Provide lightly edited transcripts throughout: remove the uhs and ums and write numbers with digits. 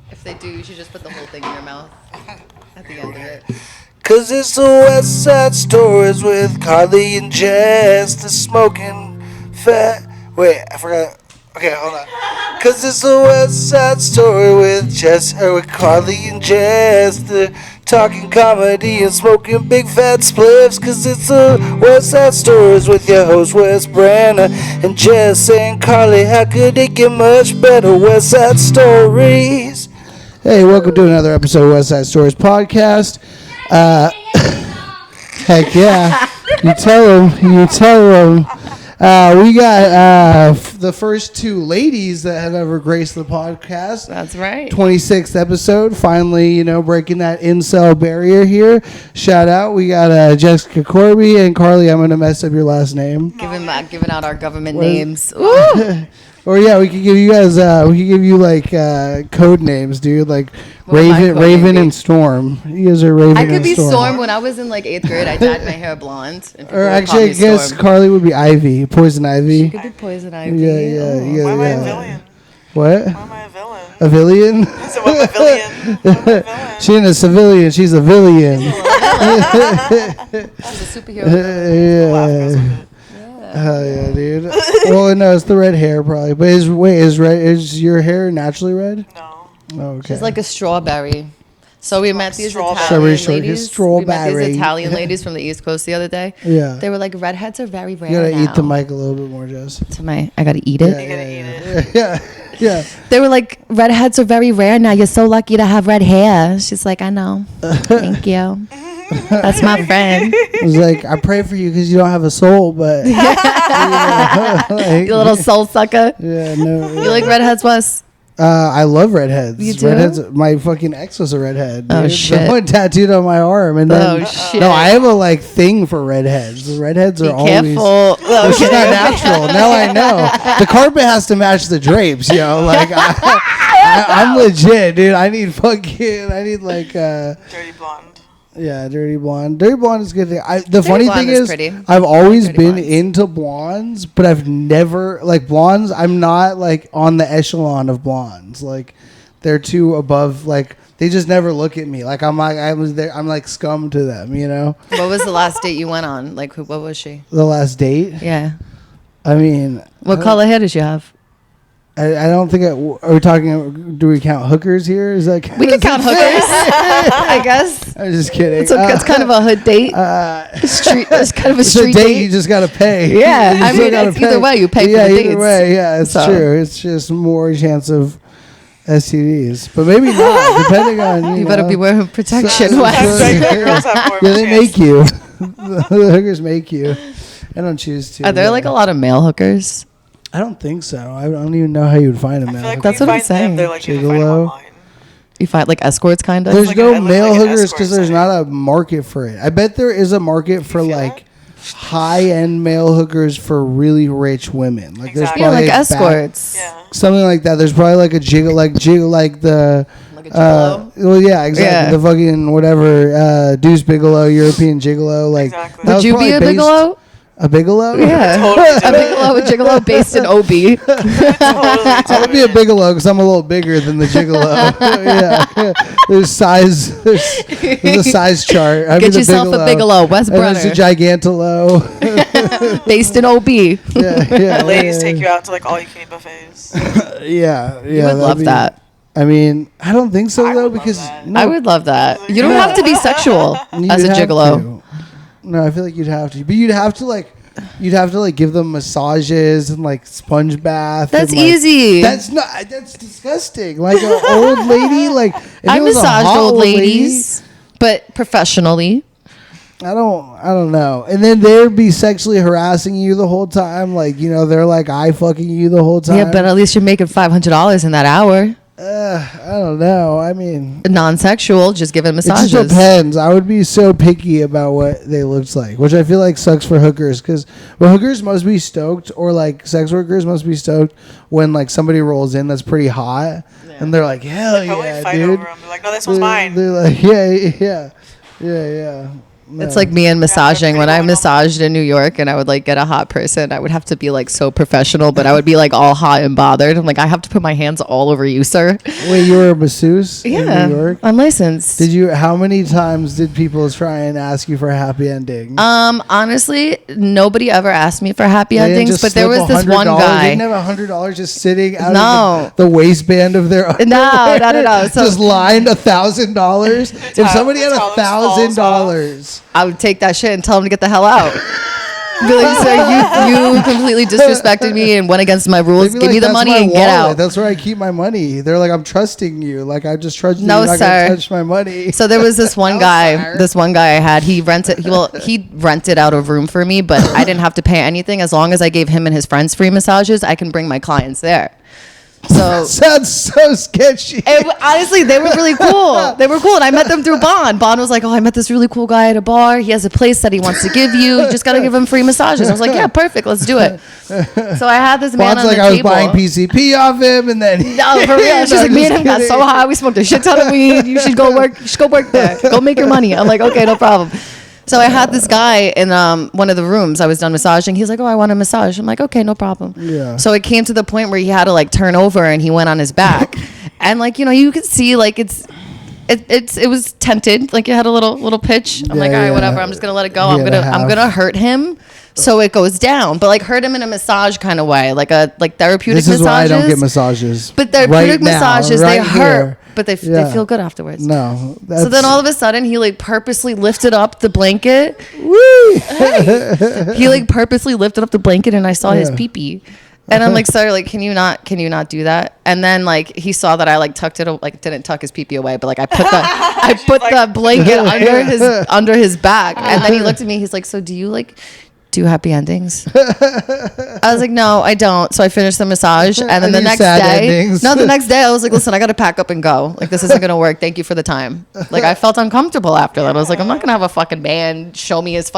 If they do, you should just put the whole thing in your mouth at the end of it. Cause it's the West Side Stories with Karli and Jess, the smoking fat. Wait, I forgot. Okay, hold on. Cause it's the West Side Story with with Karli and Jess, the talking comedy and smoking big fat spliffs. Cause it's the West Side Stories with your host Wes Branna and Jess and Karli. How could it get much better? West Side Stories. Hey, welcome to another episode of West Side Stories podcast. Heck yeah. You tell them. We got the first two ladies that have ever graced the podcast. That's right. 26th episode. Finally, breaking that incell barrier here. Shout out. We got Jessica Corby and Karli. I'm going to mess up your last name. Giving out our government names. Ooh. Or yeah, we could give you guys, like code names, dude. Like Raven and Storm. You guys are Raven and Storm. I could be Storm. When I was in like 8th grade, I dyed my hair blonde. Or actually, I guess Karli would be Ivy, Poison Ivy. She could be Poison Ivy. Yeah. Why am I a villain? What? Why am I a villain? A villain? So I'm a villain. She ain't a civilian. She's a villain. She's a superhero. Yeah. Hell yeah, dude. Well, no, it's the red hair probably. But is your hair naturally red? No. Oh, okay. She's like a strawberry. So we met these Italian ladies from the East Coast the other day. Yeah. They were like, redheads are very rare. You gotta now. eat the mic a little bit more, Jess. I gotta eat it. You gotta eat it. Yeah. They were like, redheads are very rare now. You're so lucky to have red hair. She's like, I know. Thank you. That's my friend. I was like, I pray for you because you don't have a soul, but you little soul sucker. Yeah, no. You like redheads, Wes? I love redheads. You do? Redheads. My fucking ex was a redhead. Dude. Oh shit! The one tattooed on my arm, and then shit. No, I have a thing for redheads. The redheads are always. Careful. It's not natural. Now I know. The carpet has to match the drapes. Like I'm legit, dude. I need like. Dirty blonde. Yeah, dirty blonde. Dirty blonde is good. The funny thing is, pretty. I've always been blondes. into blondes, but I've never blondes. I'm not like on the echelon of blondes. Like they're too above. Like they just never look at me. Like I'm like scum to them. What was the last date you went on? Like what was she? The last date? Yeah. I mean, what color hair did you have? I don't think. Are we talking? Do we count hookers here? Is that we can count hookers? I guess. I'm just kidding. It's kind of a hood date. It's kind of a street date. date. You just gotta pay. Yeah, I mean, it's either way you pay for the dates. Either way, yeah, it's true. It's just more chance of STDs, but maybe not, depending on you better be wearing protection. They make you. The hookers make you. I don't choose to. Are there like a lot of male hookers? I don't think so. I don't even know how you would find a male. Like that's what I'm saying. They're like Gigolo. You find like escorts, kind of. There's no male hookers because there's not a market for it. I bet there is a market for like high-end male hookers for really rich women. Like there's probably like escorts. Something like that. There's probably like a jiggle, like the. Like a gigolo? Well, yeah, exactly. The fucking whatever Deuce Bigelow, European gigolo. Like, would you be a bigelow? A bigelow? Yeah. A bigelow, a gigolo based in OB. I would be a bigelow because I'm a little bigger than the gigolo. Yeah. There's a size chart. Get yourself a bigelow, Wes Brunner. There's a gigantolo. Based in OB. Yeah. Ladies take you out to like all you can eat buffets. Yeah. You would love that. I mean, I don't think so though because I would love that. You don't have to be sexual as a gigolo. No, I feel like you'd have to. But you'd have to give them massages and like sponge bath. That's and, like, ezy. That's disgusting. Like an old lady, like if I it was massaged a old ladies, but professionally. I don't know. And then they'd be sexually harassing you the whole time. Like, they're like eye fucking you the whole time. Yeah, but at least you're making $500 in that hour. I don't know. I mean, non-sexual, just giving massages. It just depends. I would be so picky about what they looked like, which I feel like sucks for hookers because hookers must be stoked, or like sex workers must be stoked when like somebody rolls in that's pretty hot, and they're like, hell yeah, fight dude. over them. They're like, no, this one's mine. They're like, yeah. It's like me and massaging. When I massaged in New York and I would like get a hot person, I would have to be like so professional, but I would be like all hot and bothered. I'm like, I have to put my hands all over you, sir. Wait, you were a masseuse in New York? I'm licensed. How many times did people try and ask you for a happy ending? Honestly, nobody ever asked me for happy They didn't endings, just but there slip was this one $100? guy. They didn't have $100 just sitting out of the waistband of their No. So just lined $1,000. If somebody had $1,000, I would take that shit and tell him to get the hell out. Be like, sir, you completely disrespected me and went against my rules. Give me the money and get out. That's where I keep my money. They're like, I'm trusting you. Like, I just trust you. No, You're not sir. gonna touch my money. So there was this one guy. This one guy I had. He rented out a room for me, but I didn't have to pay anything as long as I gave him and his friends free massages. I can bring my clients there. So sounds so sketchy. Honestly, they were really cool. They were cool, and I met them through Bond. Bond was like, "Oh, I met this really cool guy at a bar. He has a place that he wants to give you. You just got to give him free massages." I was like, "Yeah, perfect. Let's do it." So I had this man Bond's on like, the I was table. buying PCP off him, and then No, for real. She's like, me and him got so high. We smoked a shit ton of weed. You should go work. You should go work there. Go make your money. I'm like, okay, no problem. So I had this guy in one of the rooms. I was done massaging. He's like, "Oh, I want a massage." I'm like, "Okay, no problem." Yeah. So it came to the point where he had to like turn over and he went on his back, and like you could see like it was tented. Like it had a little pitch. I'm like, all right, whatever. I'm just gonna let it go. I'm gonna hurt him. So it goes down, but like hurt him in a massage kind of way, like therapeutic massages. This is why I don't get massages. But therapeutic massages, they hurt, here. but they feel good afterwards. No. So then all of a sudden he like purposely lifted up the blanket. He like purposely lifted up the blanket and I saw his pee-pee. And I'm like, "Sir, like, can you not do that?" And then like he saw that I like tucked it, like didn't tuck his pee-pee away, but like I put the blanket under his back. And then he looked at me. He's like, "So do you happy endings?" I was like, "No, I don't." So I finished the massage, and then the next day I was like, "Listen, I got to pack up and go. Like, this isn't gonna work. Thank you for the time." Like, I felt uncomfortable after that. I was like, "I'm not gonna have a fucking man show me his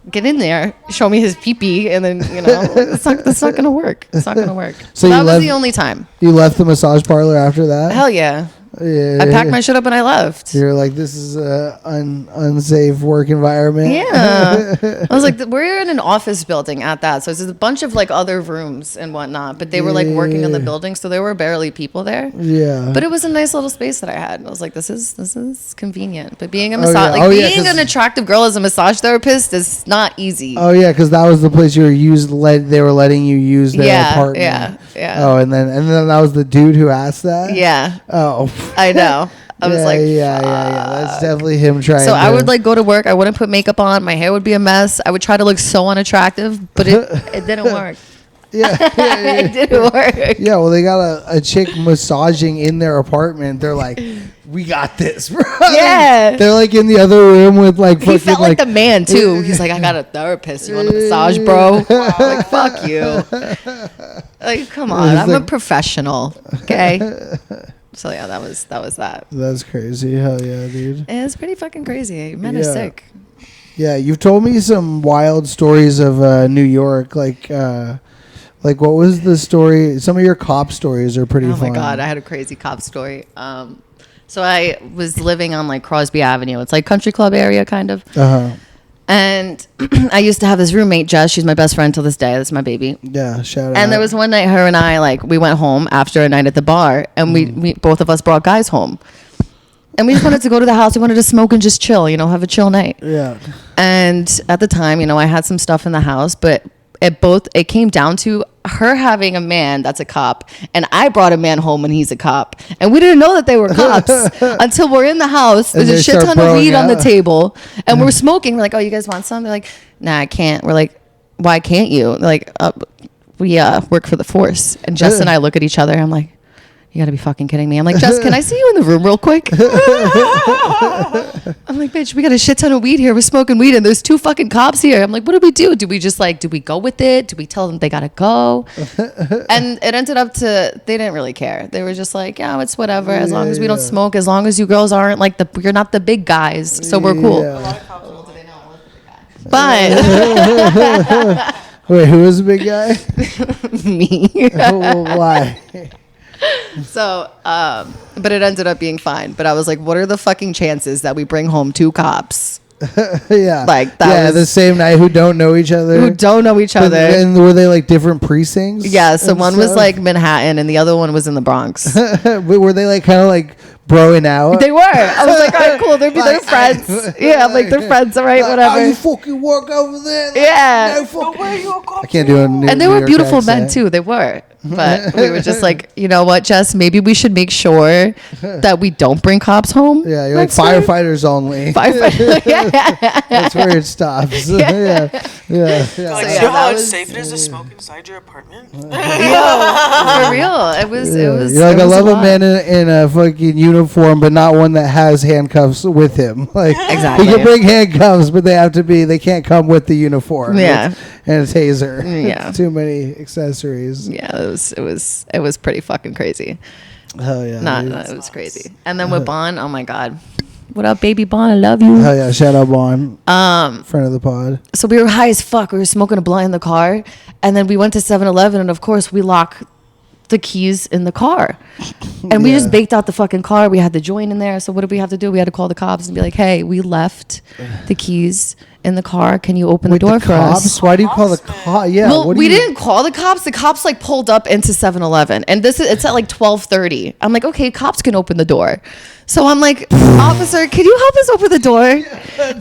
get in there, show me his pee-pee, and then that's not gonna work. It's not gonna work." So that was the only time. You left the massage parlor after that? Hell yeah. I packed my shit up and I left. You're like, this is a unsafe work environment. Yeah. I was like, we're in an office building at that. So it's a bunch of like other rooms and whatnot. But they were like working on the building. So there were barely people there. Yeah. But it was a nice little space that I had. I was like, this is convenient. But being a massage, being an attractive girl as a massage therapist is not easy. Oh, yeah. Because that was the place you were they were letting you use their apartment. Yeah. Oh, and then that was the dude who asked that? Yeah. Oh. I know. I was like, yeah. That's definitely him trying. So I would like go to work. I wouldn't put makeup on. My hair would be a mess. I would try to look so unattractive, but it didn't work. Yeah. It didn't work. Yeah, well, they got a chick massaging in their apartment. They're like, "We got this, bro." Yeah. They're like in the other room with like. He felt like the man too. He's like, "I got a therapist. You want a massage, bro?" Like, fuck you. Like, come on. I'm a professional. Okay. So yeah, that was that. That's crazy. Hell yeah, dude. It's pretty fucking crazy. Men are sick. Yeah, you've told me some wild stories of New York, like what was the story? Some of your cop stories are pretty fun. Oh my god, I had a crazy cop story. So I was living on like Crosby Avenue. It's like country club area kind of. Uh-huh. And I used to have this roommate, Jess. She's my best friend till this day. That's my baby. Yeah, shout out. And there was one night, her and I, like, we went home after a night at the bar, and we both of us brought guys home. And we just wanted to go to the house. We wanted to smoke and just chill, have a chill night. Yeah. And at the time, I had some stuff in the house, but it came down to her having a man that's a cop, and I brought a man home and he's a cop, and we didn't know that they were cops until we're in the house. There's a shit ton of weed on the table, and we're smoking. We're like, "Oh, you guys want some?" They're like, "Nah, I can't." We're like, "Why can't you?" They're like, "We work for the force." And Jess and I look at each other. I'm like, "You gotta be fucking kidding me." I'm like, "Jess, can I see you in the room real quick?" I'm like, "Bitch, we got a shit ton of weed here. We're smoking weed and there's 2 fucking cops here." I'm like, "What do we do? Do we just do we go with it? Do we tell them they gotta go?" And it ended up they didn't really care. They were just like, "Yeah, it's whatever. As long as we don't smoke, as long as you girls aren't you're not the big guys, so we're cool." A lot of cops, little do they know, I was the big guy. But wait, who was the big guy? Me. Why? So, but it ended up being fine. But I was like, what are the fucking chances that we bring home 2 cops? Yeah. Like, that was the same night who don't know each other. who don't know each other. And were they like different precincts? Yeah, so one was like Manhattan and the other one was in the Bronx. Were they like kind of like broing out? They were. I was like, all right, cool. They're friends. Yeah, I'm like, they're friends. All right, whatever. Oh, you fucking work over there? Like, Yeah. No fucking. Where you I can't do it. And they were beautiful men too. They were. But we were just like, you know what, Jess? Maybe we should make sure that we don't bring cops home. Yeah, you're like next time. firefighters only. Yeah. That's where it stops. Yeah. Like, So, you yeah, know that how was- safe it is to smoke inside your apartment? Yo, for real. It was. You're like, it I was love a lot. man in a fucking uniform, but not one that has handcuffs with him. Like, Exactly. he can bring handcuffs, but they can't come with the uniform. Yeah. And a taser. Yeah. Too many accessories. Yeah, it was pretty fucking crazy. Hell yeah. No, dude. it was crazy. And then with Bon, oh my god, what up, baby Bon? I love you. Hell yeah. Shout out Vaughn. Friend of the pod. So we were high as fuck. We were smoking a blunt in the car, and then we went to 7-Eleven, and of course we lock the keys in the car, and we just baked out the fucking car. We had the joint in there. So what did we have to do? We had to call the cops and be like, "Hey, we left the keys in the car. Can you open the door for us?" Why do you call the cops? Yeah. Well, what do we you- didn't call the cops. The cops like pulled up into 7-Eleven, and it's at like 12:30. I'm like, okay, cops can open the door. So I'm like, officer, can you help us open the door?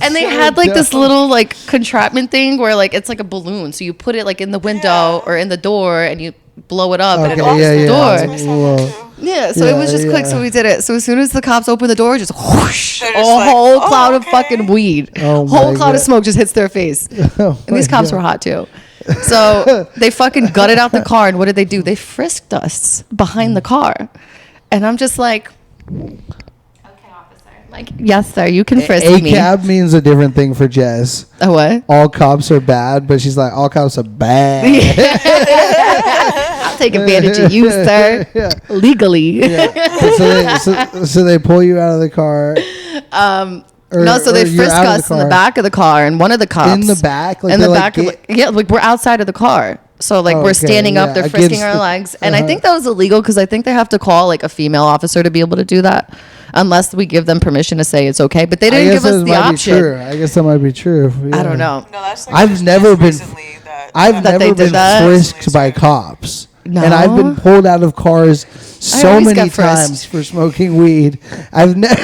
And they had like this little like contraption thing where like it's like a balloon, so you put it like in the window or in the door, and you blow it up, and it opens the door. Whoa. Yeah, so it was just quick, so we did it. So as soon as the cops opened the door, just whoosh, They're a just like, whole "Oh, cloud of okay." fucking weed. Oh my Whole cloud God. of smoke just hits their face. Oh And these my cops God. were hot too. So they fucking gutted out the car, and what did they do? They frisked us behind the car. And I'm just like, okay, officer. Like, yes, sir, you can frisk me. ACAB means a different thing for Jess. A what? All cops are bad, but she's like, all cops are bad. I'll take advantage of you, sir. Yeah. Legally. So they pull you out of the car. No, so they you're frisk out of us in the car. back of the car, and one of the cops In the back? Like in the they're back, like, yeah, like we're outside of the car, so like Oh, we're okay, standing yeah, up, they're against frisking our the- legs, and I think that was illegal because I think they have to call like a female officer to be able to do that, unless we give them permission to say it's okay. But they I didn't guess give us that the might be option. true. I guess that might be true. I Yeah. don't know. No, that's like I've just never been- recently that I've That they never did been that? frisked by cops. No? And I've been pulled out of cars so always many get frisked. times for smoking weed. I've never.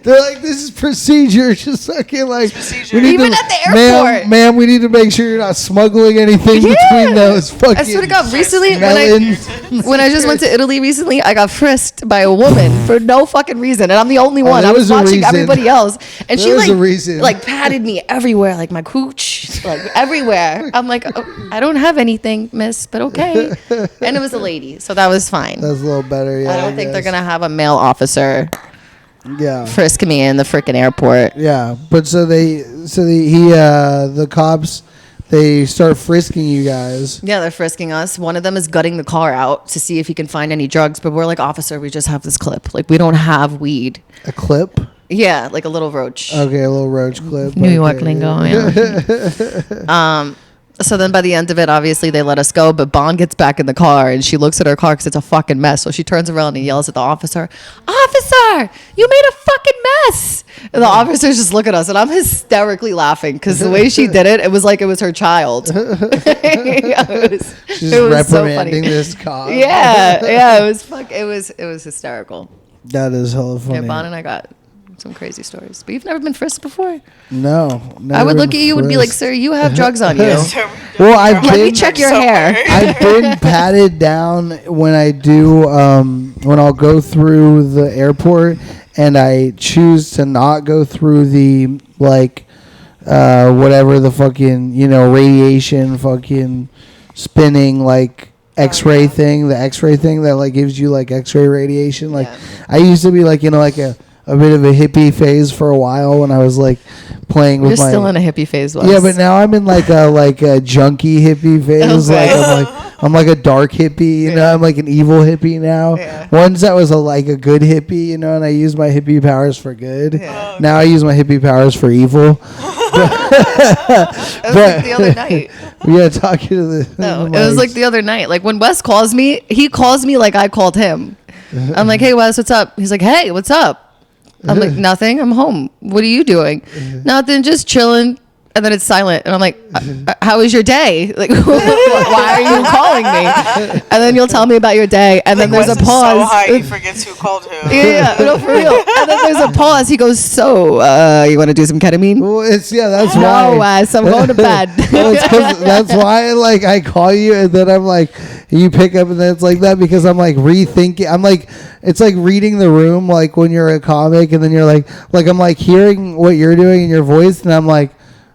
They're like, this is procedure. Just fucking like, procedure. we need Even to- at the airport. Ma'am, we need to make sure you're not smuggling anything between those fucking. I swear to God, recently melons. when I just went to Italy recently, I got frisked by a woman for no fucking reason, and I'm the only one. there I was was a watching reason. everybody else, and she There was like a reason. like patted me everywhere, like my cooch, like everywhere. I'm like, oh, I don't have anything, miss, but okay. And it was a lady, so that was fine. That's a little better. Yeah, I don't think they're guess. gonna have a male officer Yeah. frisk me in the freaking airport. Yeah, but the cops, they start frisking you guys. Yeah, they're frisking us. One of them is gutting the car out to see if he can find any drugs, but we're like, officer, we just have this clip. Like, we don't have weed. A clip? Yeah, like a little roach. Okay, a little roach clip. New York Okay. lingo, yeah. So then by the end of it, obviously they let us go, but Bond gets back in the car and she looks at her car because it's a fucking mess. So she turns around and yells at the officer, "Officer, you made a fucking mess!" And the officers just look at us, and I'm hysterically laughing because the way she did it, it was like it was her child. She's it was so funny. reprimanding this cop. Yeah, it was hysterical. That is hella funny. Yeah, Bond and I got some crazy stories. But you've never been frisked before? No. I would look at you and be like, "Sir, you have drugs on you. Well, I've Let me been, check your hair." I've been patted down when I do, when I'll go through the airport and I choose to not go through the, like, whatever the fucking, radiation fucking spinning, like, X-ray thing, the X-ray thing that, like, gives you, like, X-ray radiation. Like, Yeah. I used to be, like, like a a bit of a hippie phase for a while when I was like playing with You're still in a hippie phase, Wes. Yeah, but now I'm in like a junkie hippie phase. Okay. I'm like a dark hippie, you know. I'm like an evil hippie now. Yeah. Once I was a good hippie, you know, and I used my hippie powers for good. Yeah. Now I use my hippie powers for evil. It was like the other night. Yeah, talking to the No, the it was mics. like the other night. Like when Wes calls me, he calls me like I called him. I'm like, hey, Wes, what's up? He's like, hey, what's up? I'm like, nothing. I'm home. What are you doing? Nothing. Just chilling. And then it's silent. And I'm like, how was your day? Like, why are you calling me? And then you'll tell me about your day. And then Like, there's Wes a is pause. so high, he forgets who called who. Yeah, no, for real. And then there's a pause. He goes, so, you want to do some ketamine? Well, that's No, why. Wes, I'm going to bed. Well, it's 'cause that's why like I call you and then I'm like you pick up and then it's like that because I'm like rethinking. I'm like it's like reading the room like when you're a comic and then you're like I'm like hearing what you're doing in your voice and I'm like.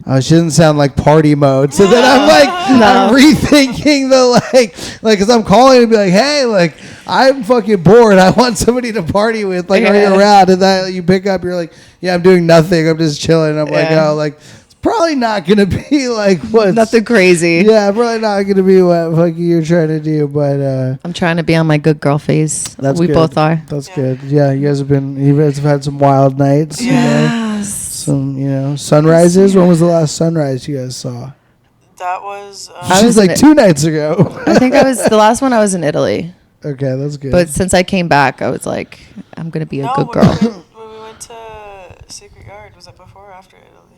Oh, she doesn't sound like party mode. So then I'm like, I'm rethinking the like, cause I'm calling and be like, hey, like, I'm fucking bored. I want somebody to party with. Like, are you around? And then you pick up, you're like, yeah, I'm doing nothing. I'm just chilling. I'm like, oh, like, it's probably not gonna be like what. Nothing crazy. Yeah, probably not gonna be what fucking you're trying to do. But I'm trying to be on my good girl phase. that's We good. both are. That's good. Yeah, you guys have had some wild nights. You know? Yes. Some, you know, sunrises. When was the last sunrise you guys saw? That was. I She's was like in 2 nights ago. I think the last one I was in Italy. Okay, that's good. But since I came back, I was like, I'm going to be a No, good when girl. when we went to Secret Yard, was that before or after Italy?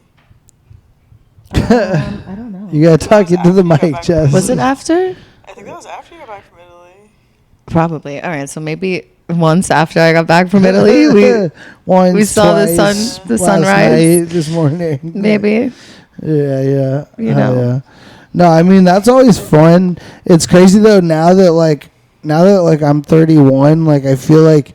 I don't know. you gotta talk into the after you got mic, back Jess. Was it after? I think that was after you got back from Italy. Probably. All right. So maybe once after I got back from Italy, Once, we saw the twice, the last sunrise. night, this morning. maybe. Yeah. You know. Yeah. No, I mean that's always fun. It's crazy though. Now that I'm 31, like I feel like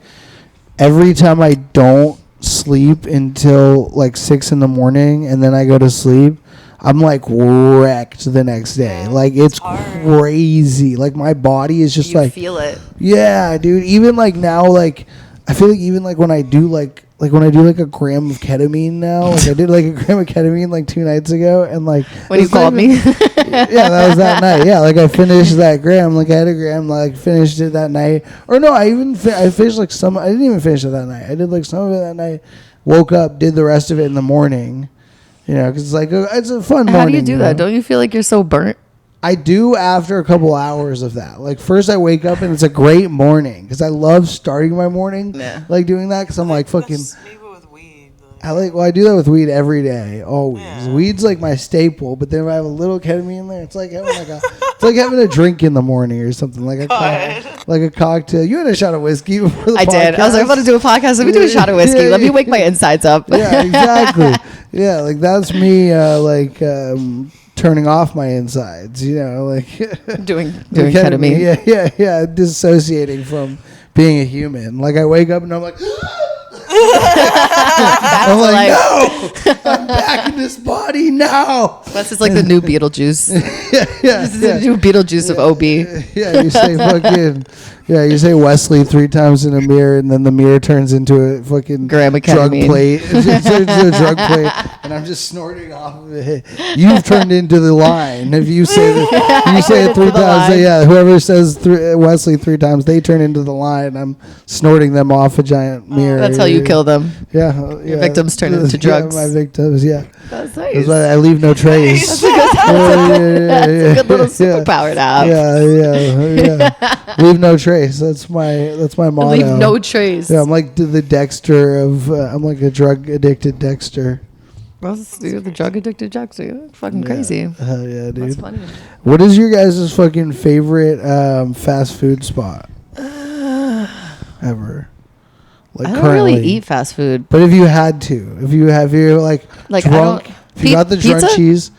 every time I don't sleep until like 6 a.m. and then I go to sleep, I'm like wrecked the next day. Yeah, Like it's hard. crazy. Like my body is just You like feel it. yeah, dude. Even like now, like I feel like even like when I do like when I do like a gram of ketamine now, like I did like a gram of ketamine like 2 nights ago, and like When you it's not called even- me. yeah, that was that night. Yeah, like I finished that gram. Like I had a gram. Like finished it that night. Or no, I finished like some. I didn't even finish it that night. I did like some of it that night. Woke up, did the rest of it in the morning. You know, because it's like it's a fun morning. How do you do that? know? Don't you feel like you're so burnt? I do after a couple hours of that. Like first I wake up and it's a great morning because I love starting my morning. Yeah. Like doing that because I'm like fucking. That's me, but with weed. I do that with weed every day, always. Yeah. Weed's like my staple, but then if I have a little ketamine in there, it's like having it's like having a drink in the morning or something like like a cocktail. You had a shot of whiskey before the I did. I was like, I'm about to do a podcast. Let me do a shot of whiskey. Let me wake my insides up. Yeah, exactly. Yeah, like that's me. Turning off my insides. You know, like doing ketamine. Yeah. Dissociating from being a human. Like I wake up and I'm like. I'm like, no, I'm back in this body now. This is like the new Beetlejuice. Yeah. This is the new Beetlejuice of OB. Yeah, you say fucking. Yeah, you say Wesley 3 times in a mirror, and then the mirror turns into a fucking Gram of drug ketamine. plate. It turns into a drug plate, and I'm just snorting off of it. You've turned into the line. If you say you say it 3 the times, line. yeah. Whoever says Wesley 3 times, they turn into the line. I'm snorting them off a giant mirror. That's how you kill them. Yeah, Your victims turn into drugs. Yeah, my victims. Yeah, That's that's nice. why I leave no trace. That's a good little superpower to have. Yeah. Leave no trace. That's my motto. Leave no trace. Yeah, I'm like the Dexter of. I'm like a drug addicted Dexter. Well, you're the drug addicted Dexter. You're fucking crazy. Hell yeah, dude. That's funny. What is your guys' fucking favorite fast food spot ever? Like I don't currently. really eat fast food. But if you had to, if you're like Like, I drunk, don't- if you got the drunk pizza? cheese,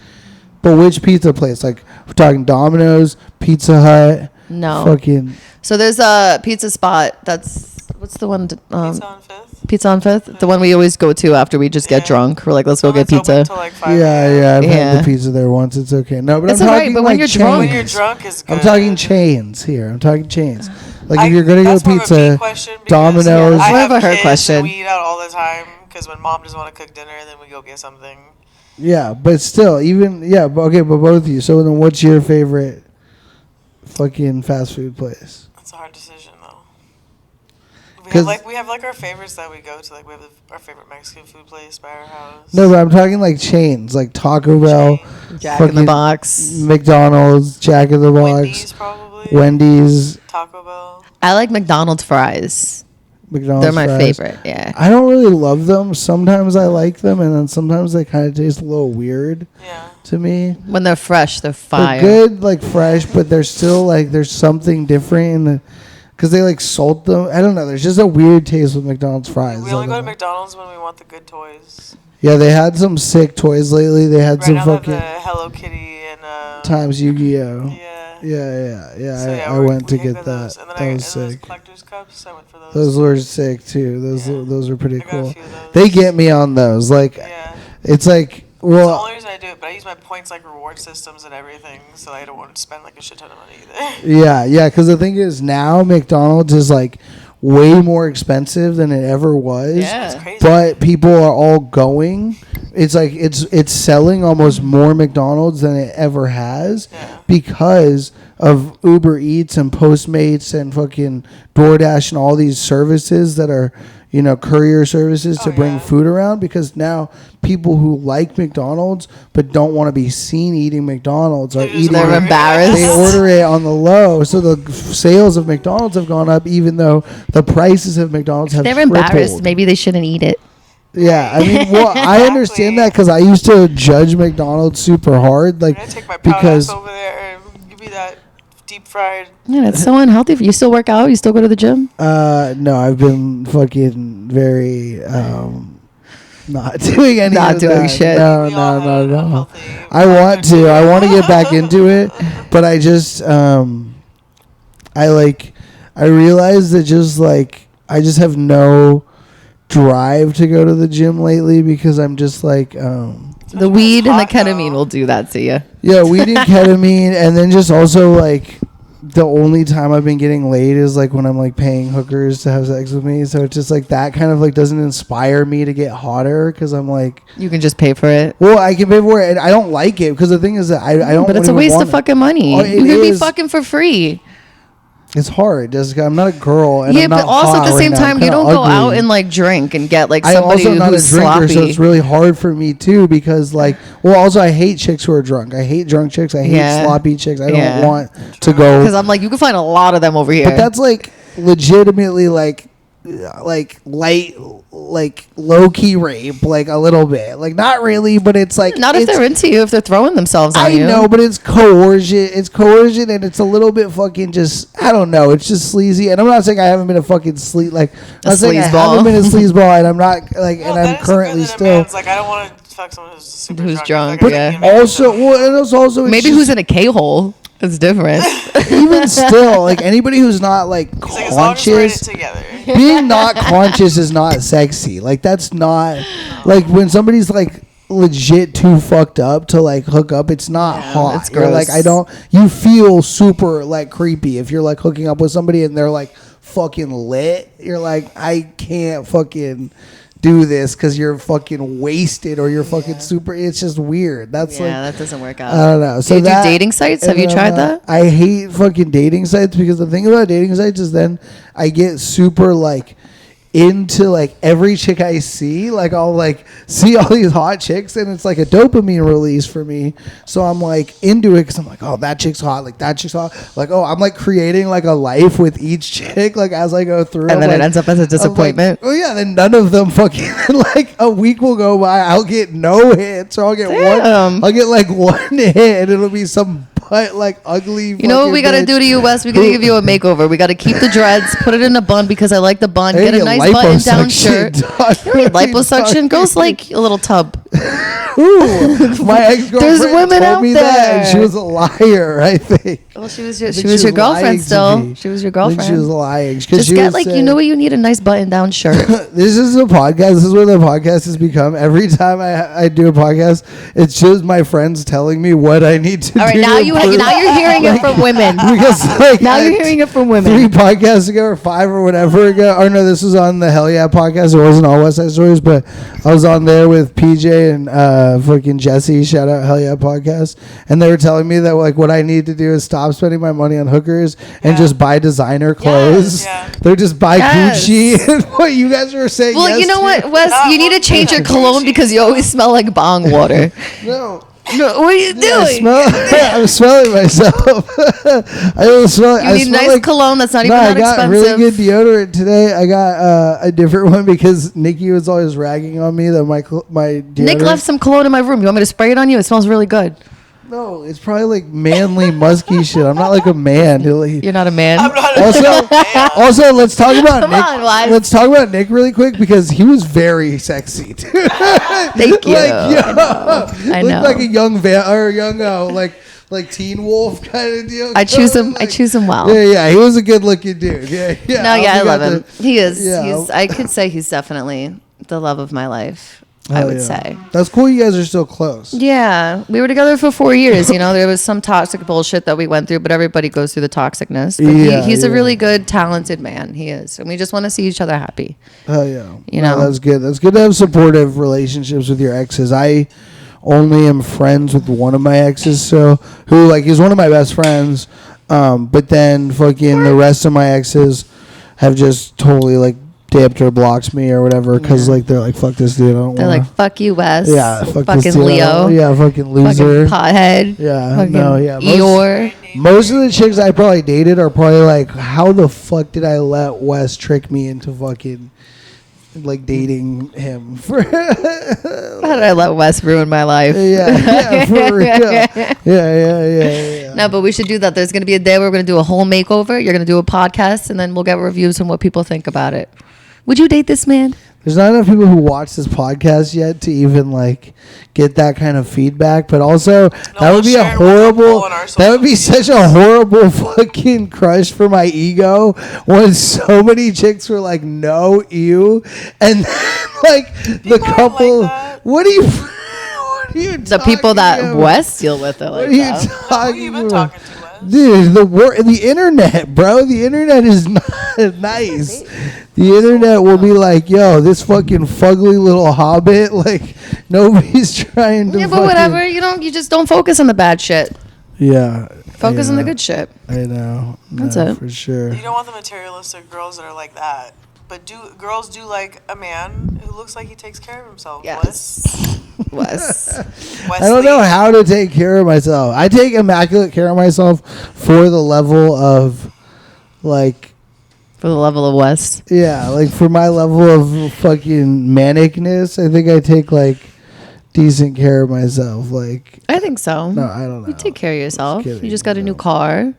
but which pizza place? Like we're talking Domino's, Pizza Hut, No. fucking. So there's a pizza spot that's What's the one? Pizza on Fifth. Pizza on Fifth? The one we always go to after we just get drunk. We're like, let's go get pizza. Till like 5 Yeah, I've had the pizza there once. It's okay. No, but it's I'm alright, talking but like when you're chains. drunk. When you're drunk is good. I'm talking chains here. I'm talking chains. Like if you're gonna go that's more of a me pizza, question because Domino's. I More have of a her kids question. and we eat out all the time because when mom doesn't want to cook dinner, then we go get something. Yeah, but still, but both of you. So then, what's your favorite fucking fast food place? That's a hard decision though. We have our favorites that we go to. Like we have our favorite Mexican food place by our house. No, but I'm talking like chains, like Taco Bell, Jack in the Box, McDonald's, Jack in the Box, Wendy's probably. Wendy's, Taco Bell. I like McDonald's fries. McDonald's. They're my fries. favorite. Yeah. I don't really love them. Sometimes I like them, and then sometimes they kind of taste a little weird. Yeah. To me, When they're fresh, they're fire. they're good, like fresh, but they're still like there's something different in the. Because they like salt them. I don't know. There's just a weird taste with McDonald's fries. We only go to McDonald's when we want the good toys. Yeah, they had some sick toys lately. They had some Right now fucking the Hello Kitty and Times Yu-Gi-Oh. Yeah. Yeah. So, I went to we get got that. those. And then That was those sick. collector's cups. I went for those. Those were sick too. Yeah. Those were pretty I got a cool. few of those. They get me on those. Like, Yeah. it's like, It's the well, only reason I do it, but I use my points like reward systems and everything, so I don't want to spend like a shit ton of money either. yeah. Because the thing is, now McDonald's is like way more expensive than it ever was. Yeah. It's crazy. But people are all going. It's like it's selling almost more McDonald's than it ever has Yeah. because of Uber Eats and Postmates and fucking DoorDash and all these services that are, courier services to bring food around, because now people who like McDonald's but don't want to be seen eating McDonald's are eating They're it. embarrassed. They order it on the low, so the sales of McDonald's have gone up, even though the prices of McDonald's have They're tripled. embarrassed. Maybe they shouldn't eat it. Yeah, I mean, well, I understand that because I used to judge McDonald's super hard, like I take my proud because ass over there and give me that deep fried. Yeah, that's so unhealthy. You still work out? You still go to the gym? no, I've been fucking very not doing any Not of doing that. shit. No. I want to get back into it, but I just I realize that just like I just have no drive to go to the gym lately because I'm just like The weed and the ketamine will do that to you. yeah, weed and ketamine, and then just also like the only time I've been getting laid is like when I'm like paying hookers to have sex with me, so it's just like that kind of like doesn't inspire me to get hotter because I'm like, You can just pay for it. well, I can pay for it and I don't like it because the thing is that I don't, But it's a waste of fucking money. Oh, it You could be is. fucking for free. It's hard, Jessica. I'm not a girl, and Yeah, I'm but not also at hot the same right now. I'm time, you kinda don't go ugly. out and like drink and get like I'm somebody also not a who's drinker, sloppy. so it's really hard for me too because like, well, also I hate chicks who are drunk. I hate drunk chicks. I hate Yeah. sloppy chicks. I don't Yeah. want to go. Because I'm like, you can find a lot of them over here. But that's like legitimately like light, like low key rape, like a little bit, like not really, but it's like not if it's, they're into you, if they're throwing themselves on I you. know, but it's coercion. It's coercion, and it's a little bit fucking just. I don't know. It's just sleazy, and I'm not saying I haven't been a fucking like. I'm not saying I sleazeball. haven't been a sleazeball, and I'm not like, Well, and I'm that is currently different than a still. man's, like I don't want to fuck someone who's super Who's drunk. drunk, Like, yeah. I Also, well, and it's also Maybe it's who's just, in a K-hole. It's different. even still like anybody who's not like He's like, as long as we're in it conscious. together. Being not conscious is not sexy. Like that's not like when somebody's like legit too fucked up to like hook up. It's not hot. it's You're like gross. you feel super like creepy if you're like hooking up with somebody and they're like fucking lit. You're like I can't fucking do this because you're fucking wasted or you're fucking super. It's just weird. That's Yeah, like that doesn't work out. I don't know. So Do you do that, dating sites? Have and you then, tried that? I hate fucking dating sites because the thing about dating sites is then I get super like into like every chick I see. Like I'll like see all these hot chicks and it's like a dopamine release for me. So I'm like into it because I'm like, oh, that chick's hot. Like that chick's hot. Like, oh, I'm like creating like a life with each chick like as I go through. And then I'm it like- ends up as a I'm like, disappointment. oh yeah, then none of them fucking like a week will go by. I'll get no hits or I'll get Damn. one. I'll get like one hit and it'll be some butt, like ugly. You know what we gotta do to you, Wes? We gotta give you a makeover. We gotta keep the dreads, put it in a bun because I like the bun. Get a nice button-down shirt. Liposuction. Girls like a little tub. Ooh, my ex-girlfriend told me that, and she was a liar, I think. Well, she was your girlfriend still. She was your girlfriend. She was lying. Just get like, you know what you need? A nice button-down shirt. This is a podcast. This is what the podcast has become. Every time I do a podcast, it's just my friends telling me what I need to do. All right, now you're hearing it from women. Because now you're hearing it from women. 3 podcasts ago or 5 or whatever ago. Or no, this was on the Hell Yeah podcast. It wasn't all West Side Stories, but I was on there with PJ and fucking Jesse. Shout out Hell Yeah podcast. And they were telling me that like what I need to do is stop spending my money on hookers and just buy designer clothes. They're just buy Gucci. And what you guys were saying. Well, you know what, Wes? You need to change your cologne because you always smell like bong water. No, what are you doing? I'm smelling myself. I don't smell. You need nice cologne that's not even that expensive. I got really good deodorant today. I got a different one because Nikki was always ragging on me that my deodorant. Nick left some cologne in my room. You want me to spray it on you? It smells really good. No, it's probably like manly, musky shit. I'm not like a man. You're not a man. Also, let's talk about Nick. Let's talk about Nick really quick because he was very sexy. Thank you. I know. Looked like a young like teen wolf kind of deal. I choose him well. Yeah, he was a good looking dude. Yeah. No, I love him. He is. Yeah. I could say he's definitely the love of my life. I would say. That's cool. You guys are still close. Yeah. We were together for 4 years. You know, there was some toxic bullshit that we went through, but everybody goes through the toxicness. But he's a really good, talented man. He is. And we just want to see each other happy. Oh, yeah. You know, that's good. That's good to have supportive relationships with your exes. I only am friends with one of my exes, he's one of my best friends. But then fucking the rest of my exes have just totally like dipped or blocks me or whatever because like they're like fuck this dude. They're like fuck you, Wes. Yeah, fuck fucking this dude. Leo. Yeah, fucking loser. Fucking pothead. Yeah, fucking Eeyore. Most of the chicks I probably dated are probably like, how the fuck did I let Wes trick me into fucking like dating him? How did I let Wes ruin my life? Yeah, for real. Yeah. No, but we should do that. There's gonna be a day where we're gonna do a whole makeover. You're gonna do a podcast, and then we'll get reviews from what people think about it. Would you date this man? There's not enough people who watch this podcast yet to even like get that kind of feedback. But also, that would be a horrible. That would be such a horrible fucking crush for my ego when so many chicks were like, "No, you," and then, like the couple. What are you? The people that Wes deal with it like that. Who you been talking to, Wes? Dude, the internet, bro. The internet is not nice. The internet will be like, yo, this fucking fugly little hobbit. Like, nobody's trying to. Yeah, but whatever. You just don't focus on the bad shit. Yeah. Focus on the good shit. I know. That's it. For sure. You don't want the materialistic girls that are like that. But girls do like a man who looks like he takes care of himself. Yes. Wes. I don't know how to take care of myself. I take immaculate care of myself for the level of, like... For the level of Wes? Yeah, like for my level of fucking manicness, I think I take, like, decent care of myself. Like, I think so. No, I don't know. You take care of yourself. You just got a new car,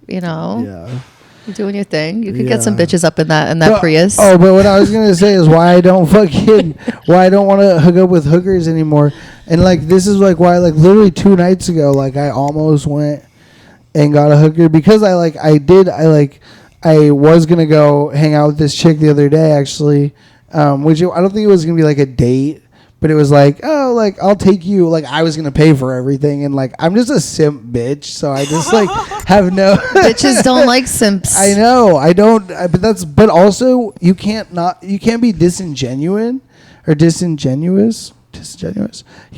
you know? Yeah. You're doing your thing. You could get some bitches up in that Prius. Oh, but what I was gonna say is why I don't want to hook up with hookers anymore. And like this is like why, like literally 2 nights ago, like I almost went and got a hooker because I was gonna go hang out with this chick the other day actually, which I don't think it was gonna be like a date. But it was like, oh, like, I'll take you. Like, I was going to pay for everything. And, like, I'm just a simp bitch. So I just, like, have no... Bitches don't like simps. I know. I don't. But also, you can't be disingenuous. You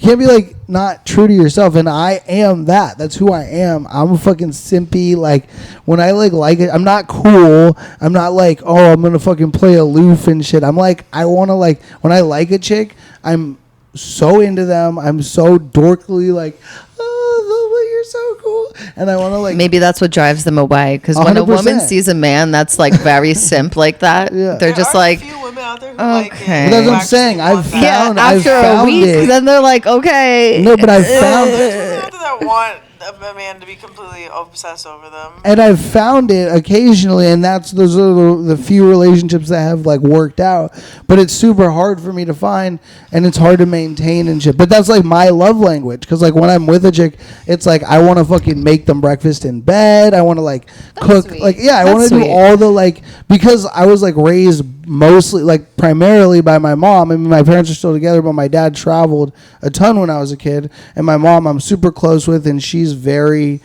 can't be, like, not true to yourself. And I am that. That's who I am. I'm a fucking simpy. Like, when I, like it, I'm not cool. I'm not like, oh, I'm going to fucking play aloof and shit. I'm like, I want to, like, when I like a chick, I'm so into them. I'm so dorkly, like, oh, you're so cool. And I want to, like... Maybe that's what drives them away. Because when a woman sees a man that's, like, very simp like that, they're just like... Okay. But that's what I'm saying. After a week, then they're like, okay. No, but I've found that want a man to be completely obsessed over them. And I've found it occasionally, and those are the few relationships that have like worked out. But it's super hard for me to find, and it's hard to maintain and shit. But that's like my love language, because like when I'm with a chick, it's like I want to fucking make them breakfast in bed. I want to like cook, sweet. like I want to do all the like, because I was like raised mostly like primarily by my mom. I mean, my parents are still together, but my dad traveled a ton when I was a kid, and my mom I'm super close with, and she's very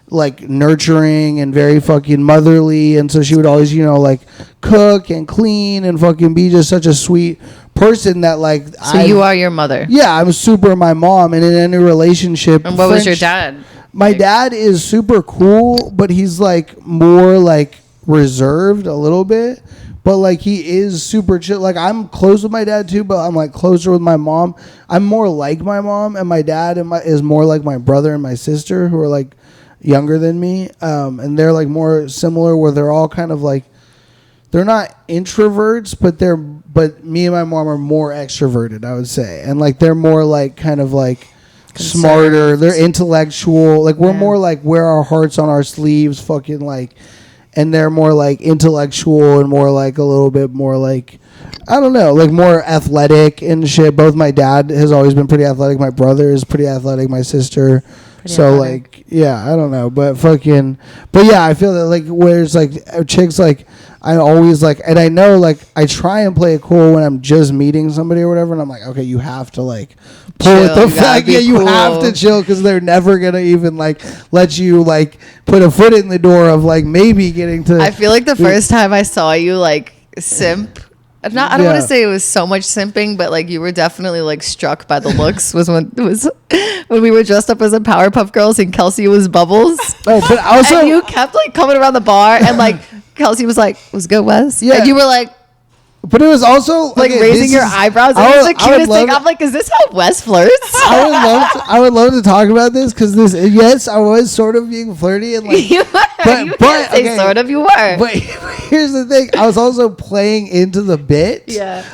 like nurturing and very fucking motherly, and so she would always like cook and clean and fucking be just such a sweet person that like you are your mother. Yeah, I'm super my mom, and in any relationship. And what was your dad? My dad is super cool, but he's like more like reserved a little bit. But, like, he is super chill. Like, I'm close with my dad, too, but I'm, like, closer with my mom. I'm more like my mom, and my dad is more like my brother and my sister, who are, like, younger than me. And they're, like, more similar, where they're all kind of, like, they're not introverts, but me and my mom are more extroverted, I would say. And, like, they're more, like, kind of, like, smarter. They're intellectual. Like, we're more, like, wear our hearts on our sleeves, fucking, like... And they're more like intellectual and more like a little bit more like, I don't know, like more athletic and shit. Both my dad has always been pretty athletic. My brother is pretty athletic. My sister. So like, yeah, I don't know. But yeah, I feel that like whereas like chicks like, I always like, and I know like I try and play it cool when I'm just meeting somebody or whatever. And I'm like, okay, you have to like pull it the fact. Yeah, you have to chill because they're never going to even like let you like put a foot in the door of like maybe getting to. I feel like the first time I saw you like simp. I don't want to say it was so much simping, but like you were definitely like struck by the looks. was when we were dressed up as a Powerpuff Girls and Kelsey was Bubbles. Oh, but also and you kept like coming around the bar and like Kelsey was like, "Was good, Wes?" Yeah, and you were like. But it was also like raising your eyebrows. It was the cutest thing. I'm like, is this how Wes flirts? I would love to talk about this because yes, I was sort of being flirty and like, you were. But okay, sort of you were. But here's the thing: I was also playing into the bit,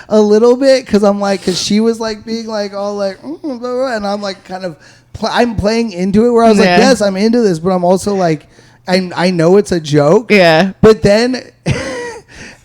a little bit because I'm like, because she was like being like all like, blah, blah, blah, and I'm like kind of, I'm playing into it where I was like, yes, I'm into this, but I'm also like, I know it's a joke, but then.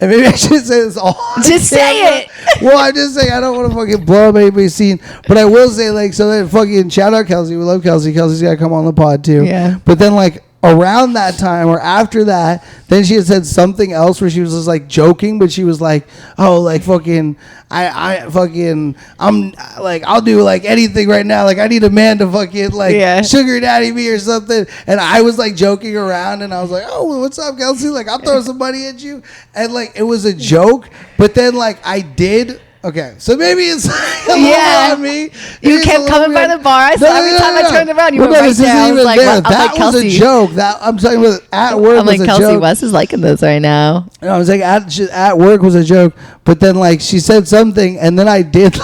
And maybe I should say this all. Just say it. Well, I'm just saying I don't want to fucking blow up anybody's scene. But I will say, like, so then fucking shout out Kelsey. We love Kelsey. Kelsey's got to come on the pod, too. Yeah. But then, like, around that time or after that, then she had said something else where she was just, like, joking. But she was like, oh, like, fucking, I'm, like, I'll do, like, anything right now. Like, I need a man to fucking, like, sugar daddy me or something. And I was, like, joking around. And I was like, oh, what's up, Kelsey? Like, I'll throw some money at you. And, like, it was a joke. But then, like, I did... Okay, so maybe it's on me. You kept coming by the bar. I saw every time I turned around, you were right there. I was like, that was a joke. That I'm talking about at work. I'm like, was a Kelsey, joke. Wes is liking this right now. No, I was like, at work was a joke, but then like she said something, and then I did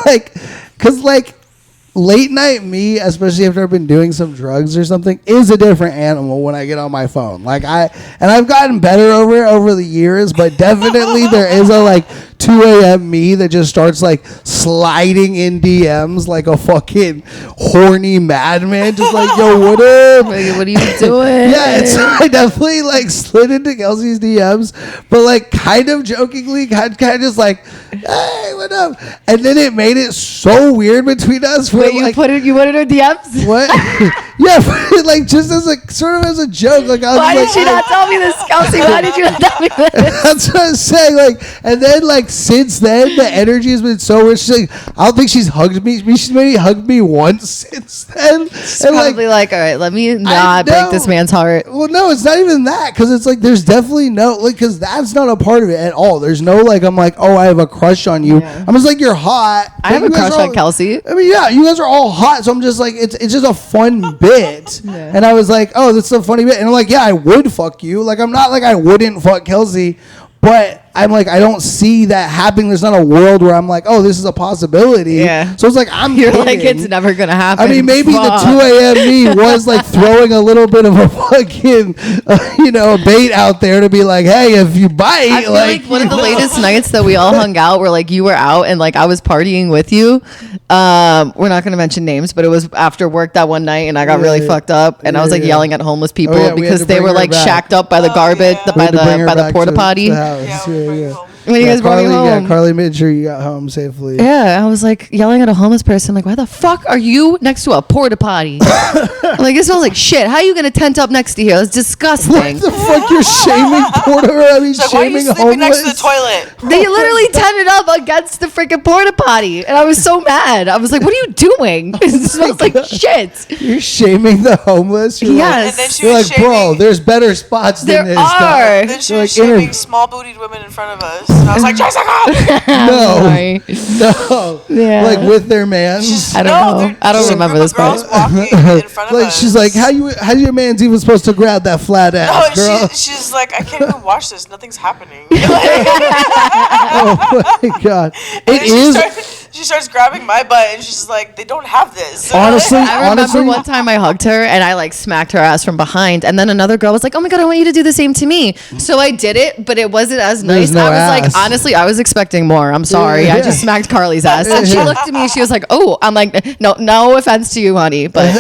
like, cause like. Late night me, especially after I've been doing some drugs or something, is a different animal when I get on my phone. Like I've gotten better over it over the years, but definitely there is a like 2 a.m. me that just starts like sliding in DMs like a fucking horny madman, just like, yo, what up? What are you doing? Yeah, I definitely like slid into Kelsey's DMs, but like kind of jokingly, kind of just like, hey, what up? And then it made it so weird between us. Wait, you put it in her DMs? What? Yeah, like just as a sort of as a joke. Like, why did she not tell me this, Kelsey? Why did you not tell me this? That's what I'm saying. Like, and then like since then, the energy has been so rich. Like, I don't think she's hugged me. She's maybe hugged me once since then. She's probably like, all right, let me not break this man's heart. Well, no, it's not even that, because it's like there's definitely no like, because that's not a part of it at all. There's no like, I'm like, oh, I have a crush on you. Yeah. I'm just like, you're hot. I have a crush on Kelsey. I mean, yeah, you guys are all hot, so I'm just like, it's just a fun bit. Yeah. And I was like, oh, that's a funny bit. And I'm like, yeah, I would fuck you. Like, I'm not like I wouldn't fuck Kelsey, but I'm like, I don't see that happening. There's not a world where I'm like, oh, this is a possibility. Yeah. So it's like, You're like, it's never going to happen. I mean, maybe the 2 a.m. me was like throwing a little bit of a fucking, bait out there to be like, hey, if you bite. I feel like one of the latest nights that we all hung out where like you were out and like I was partying with you. We're not going to mention names, but it was after work that one night and I got really fucked up and I was like yelling at homeless people because they were like shacked up by the garbage, by the porta potty. When you guys brought me home. Yeah, Karli made sure you got home safely. Yeah, I was like yelling at a homeless person, like, why the fuck are you next to a porta potty? Like, it smells like shit. How are you going to tent up next to here? It's disgusting. What the fuck? You're shaming porta? I mean, so shaming why are you sleeping next to the toilet? They literally tented up against the freaking porta potty. And I was so mad. I was like, what are you doing? It smells like shit. You're shaming the homeless? Yes. And then she You're was like, bro, there's better spots than this. There are. And then she was shaming small-bootied women in front of us. And I was like, Jessica! No. Yeah. Like with their man. I don't know. I don't remember this part. Walking in front of like us. she's like, how's your man's even supposed to grab that flat ass, girl? She's like, I can't even watch this. Nothing's happening. Oh my god. It is. She starts grabbing my butt and she's like, they don't have this. Honestly, I remember one time I hugged her and I like smacked her ass from behind, and then another girl was like, oh my god, I want you to do the same to me. So I did it, but it wasn't as nice. No I was ass. like, honestly, I was expecting more. I'm sorry. I just smacked Karli's ass. And she looked at me and she was like, oh. I'm like, no offense to you, honey, but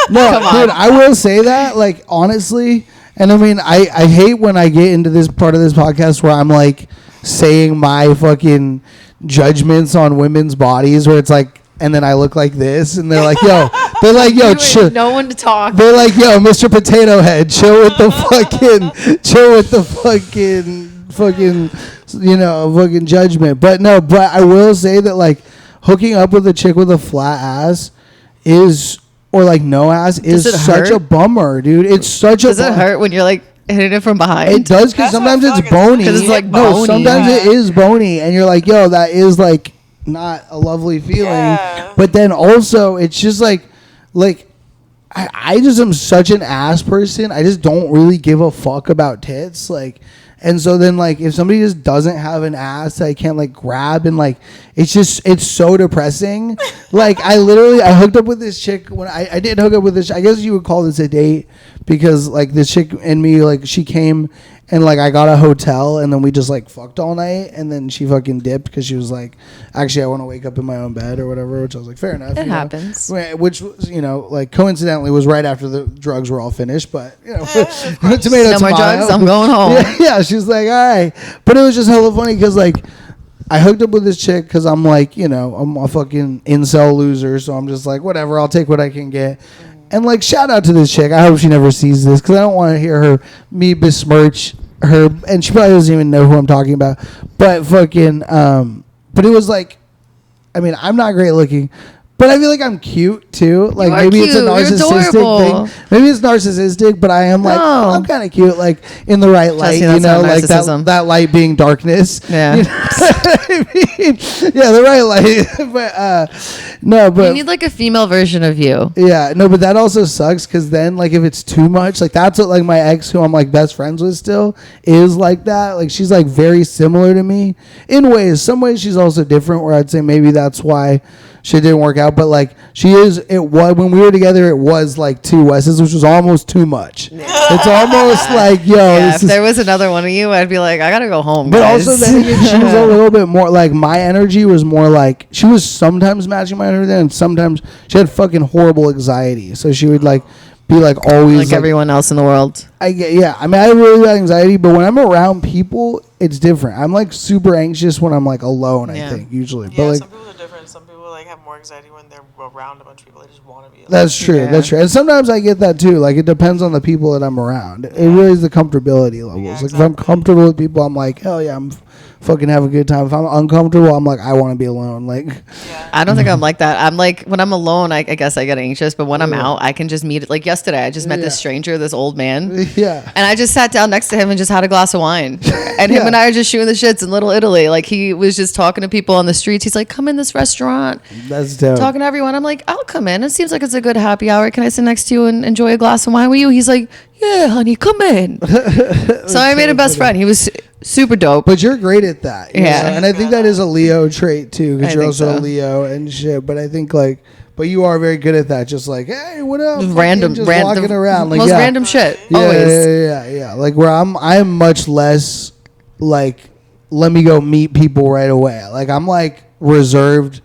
no, dude, I will say that, like, honestly, and I mean, I hate when I get into this part of this podcast where I'm like saying my fucking judgments on women's bodies, where it's like, and then I look like this, and they're like, yo, chill. No one to talk. They're like, yo, Mr. Potato Head, chill with the fucking judgment. But I will say that, like, hooking up with a chick with a flat ass or like no ass is such a bummer, dude. It's such a bummer. Does it hurt when you're like hitting it from behind? It does, because sometimes it's bony. Because it's like bony. Sometimes it is bony, and you're like, yo, that is like not a lovely feeling. Yeah. But then also, it's just like I just am such an ass person. I just don't really give a fuck about tits, like. And so then, like, if somebody just doesn't have an ass that I can't, like, grab, and, like, it's so depressing. Like, I hooked up with this chick when I did hook up with this. I guess you would call this a date, because, like, this chick and me, like, she came and, like, I got a hotel, and then we just, like, fucked all night, and then she fucking dipped because she was like, actually, I want to wake up in my own bed or whatever, which I was like, fair enough. It happens. Which, like, coincidentally was right after the drugs were all finished, but, tomato, no more drugs, I'm going home. Yeah, she's like, all right. But it was just hella funny because, like, I hooked up with this chick because I'm like, I'm a fucking incel loser, so I'm just like, whatever, I'll take what I can get. And, like, shout out to this chick. I hope she never sees this, because I don't want to hear me besmirch her, and she probably doesn't even know who I'm talking about. But fucking, but it was like, I mean, I'm not great looking, but I feel like I'm cute too. Like, maybe it's a narcissistic thing. Maybe it's narcissistic, but I am like, I'm kind of cute, like, in the right light, like that light being darkness. Yeah. You know what I mean? Yeah, the right light. But you need like a female version of you. Yeah, no, but that also sucks, because then, like, if it's too much, like, that's what, like, my ex, who I'm like best friends with still, is like that. Like, she's like very similar to me in ways. Some ways she's also different, where I'd say maybe that's why shit didn't work out. But, like, when we were together, it was like two Wes's, which was almost too much. Yeah. It's almost like, yo, if there was another one of you, I'd be like, I gotta go home, but guys. also then again, she was a little bit more like, my energy was more like, she was sometimes matching my energy, and sometimes she had fucking horrible anxiety, so she would like be like always like everyone else in the world. I mean, I have really bad anxiety, but when I'm around people, it's different. I'm like super anxious when I'm like alone. I think usually, yeah, but like, some people are different. Some people like have more anxiety when they're around a bunch of people. They just want to be alone. That's true. Yeah. That's true. And sometimes I get that too. Like, it depends on the people that I'm around. It really is the comfortability levels. Yeah, like, if I'm comfortable with people, I'm like, hell yeah, I'm fucking have a good time. If I'm uncomfortable, I'm like, I want to be alone. Like, I don't think I'm like that. I'm like, when I'm alone, I guess I get anxious, but when I'm out, I can just meet it. Like yesterday, I just met this stranger, this old man. Yeah. And I just sat down next to him and just had a glass of wine. And him and I are just shooting the shits in Little Italy. Like, he was just talking to people on the streets. He's like, come in this restaurant. That's dope. Talking to everyone. I'm like, I'll come in. It seems like it's a good happy hour. Can I sit next to you and enjoy a glass of wine with you? He's like, yeah, honey, come in. So I made a best friend. He was super dope. But you're great at that. Yeah. And I think that is a Leo trait too, because I you're think also a so. Leo and shit. But I think like, but you are very good at that. Just like, hey, what up? Just Fucking just walking around. Like, most yeah. random shit. Yeah, Always. yeah. Like where I'm much less like, let me go meet people right away. Like I'm like reserved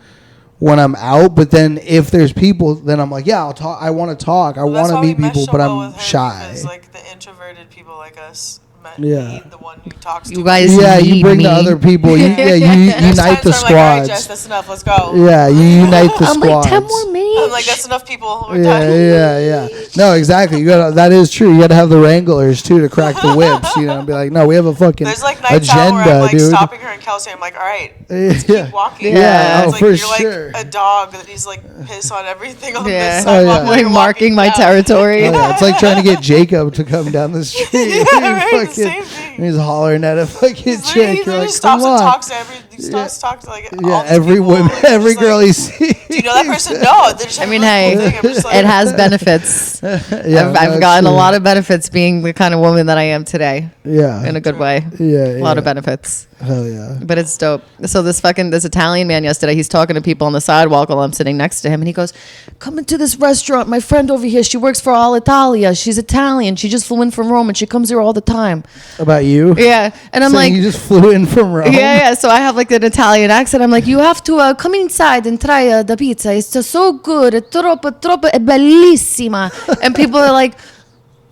when I'm out, but then if there's people, then I'm like, yeah, I'll talk. I want to talk. I want to meet people, but I'm shy. Because like the introverted people like us Yeah. need the one who talks to You guys Yeah, you need bring me. the other people. You unite the Like, all right, squads. Jess, that's enough. Let's go. Yeah, you unite the I'm squads. like 10 more minutes. I'm like, that's enough people. We're done. Yeah. No, exactly. You got that is true. You got to have the wranglers too to crack the whips. You know, and be like, no, we have a fucking There's like nights out agenda, where I'm like dude. stopping her and Kelsey. I'm like, all right, Yeah. keep walking. Yeah, It's oh, like, for you're sure. like a dog that needs like piss on everything on Yeah. this sidewalk. yeah. while Like you're marking walking my down. territory. Oh, yeah. It's like trying to get Jacob to come down the street. Yeah, right, the Fucking- same thing. He's hollering at a fucking He chick. You're like, stops come and on. talks to talks to like all Yeah, these every people, woman, and every just girl like, he sees. do you know that person? No. They just I have mean, a hey, really cool thing. I'm just like, it has benefits. Yeah, I've gotten a lot of benefits being the kind of woman that I am today, Yeah. in a good way. Yeah. A lot of benefits. Hell yeah. But it's dope. So this Italian man yesterday, he's talking to people on the sidewalk while I'm sitting next to him, and he goes, "Come into this restaurant. My friend over here, she works for All Italia. She's Italian. She just flew in from Rome, and she comes here all the time." About you? Yeah, and I'm Saying like, you just flew in from Rome. yeah. So I have like an Italian accent. I'm like, you have to come inside and try the pizza. It's just so good. È troppo, è bellissima. And people are like,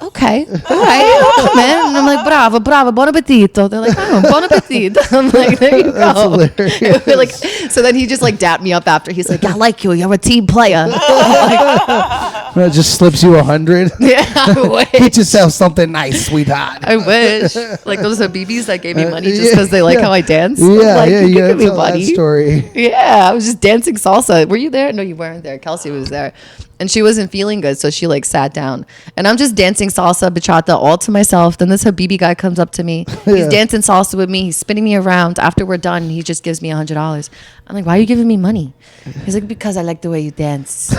okay, all right, I'll come in. And I'm like, bravo, buon appetito. They're like, oh, buon appetito. I'm like, there you go. That's hilarious. Like, so then he just like dapped me up after. He's like, I like you. You're a team player. It just slips you 100. Yeah, I wish. Get yourself something nice, sweetheart. I wish. Like those Habibis that gave me money just because they like how I dance. Yeah, like, yeah, you you can gotta give me tell that money. story. Yeah, I was just dancing salsa. Were you there? No, you weren't there. Kelsey was there. And she wasn't feeling good, so she like sat down. And I'm just dancing salsa, bachata all to myself. Then this Habibi guy comes up to me. He's Yeah. dancing salsa with me. He's spinning me around. After we're done, he just gives me $100. I'm like, why are you giving me money? He's like, because I like the way you dance.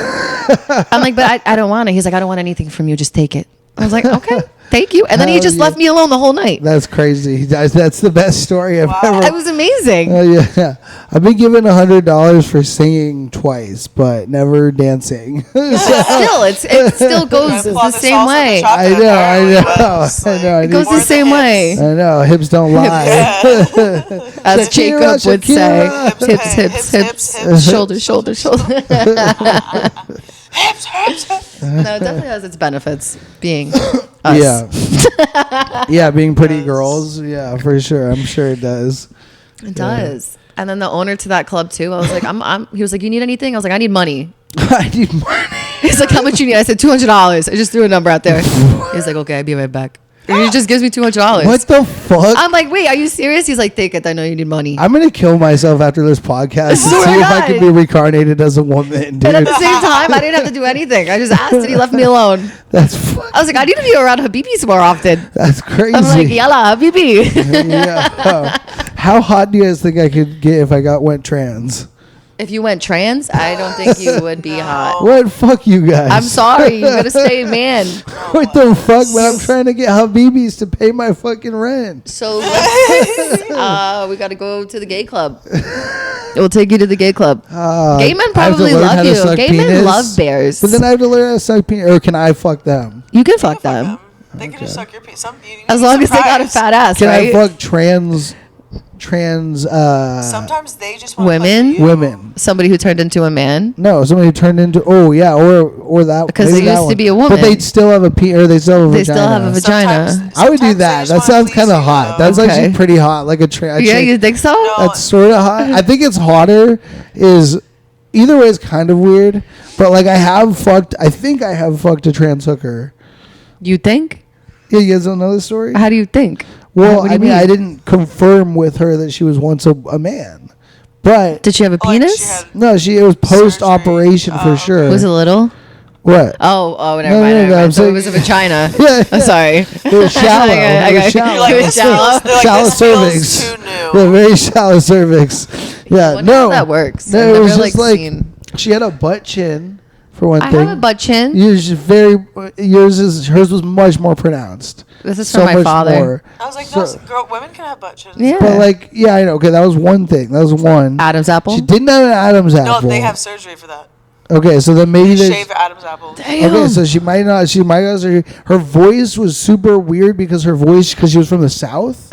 I'm like, but I don't want it. He's like, I don't want anything from you. Just take it. I was like, okay, thank you. And then he Hell just yeah. left me alone the whole night. That's crazy. That's the best story I've ever. It was amazing. Yeah, I've been given $100 for singing twice, but never dancing. Still, it still goes Gotta the pull same salsa way. bachata, I know, apparently, but I it's know. like, It goes more the same than way. hips. I know, hips don't lie. As Shakira, Jacob would Shakira. say, hips, shoulder. Hips. No, it definitely has its benefits being us. Yeah, being pretty girls. Yeah, for sure. I'm sure it does. It does. And then the owner to that club too, I was like, he was like, you need anything? I was like, I need money. I need money. He's like, how much you need? I said, $200. I just threw a number out there. He's like, okay, I'll be right back. And he just gives me $200. What the fuck? I'm like, wait, are you serious? He's like, take it. I know you need money. I'm gonna kill myself after this podcast to Swear see to if I God. can be reincarnated as a woman, dude. And at the same time, I didn't have to do anything. I just asked and he left me alone. That's fuck. I was like, I need to be around Habibis more often. That's crazy. I'm like, yalla, Habibi. Yeah. How hot do you guys think I could get if I went trans? If you went trans, I don't think you would be hot. What? Fuck you guys. I'm sorry. You gotta stay man. What the fuck? But I'm trying to get Habibis to pay my fucking rent. So let's, we gotta go to the gay club. We'll take you to the gay club. Gay men I have to probably learn how love to you. suck Gay penis. men love bears. But then I have to learn how to suck penis. Or can I fuck them? You can fuck them. They can just suck your piece. As long as they got a fat ass, Can right? I fuck trans Sometimes they just want Women? To women? Somebody who turned into a man. No, somebody who turned into or that Because maybe they that used to one. be a woman. But they'd still have a or they still have a They vagina. still have a vagina. I would do that. That sounds kind of hot. That's Okay. actually pretty hot. Like a trans. Yeah, you think so? No. That's sort of hot. I think it's hotter. Is either way is kind of weird. But like I think I have fucked a trans hooker. You think? Yeah, you guys don't know the story? How do you think? Well, What do I you mean, mean? I didn't confirm with her that she was once a man. But Did she have a Like, penis? she had- no, it was post-operation for okay. sure. Was it little? What? Oh, never No, mind. no, Never no, mind. I'm So it saying- was a vagina. Yeah, I'm sorry. It was shallow. I It was got- shallow. You're like, It this was shallow. feels, they're like, Shallow this feels cervix. too new. Yeah, very shallow cervix. Yeah, I wonder no. how that works. No, I've it was never, just like seen. she had a butt chin for one I thing. have a butt chin. Hers was much more pronounced. This is from my father. More. I was like, no, women can have butt chins. Yeah. But like, yeah, I know. Okay, that was one thing. That was one. Adam's apple? She didn't have an Adam's apple. No, they have surgery for that. Okay, so then maybe they shave Adam's apple. Damn. Okay, so she might not. Her voice was super weird because she was from the South.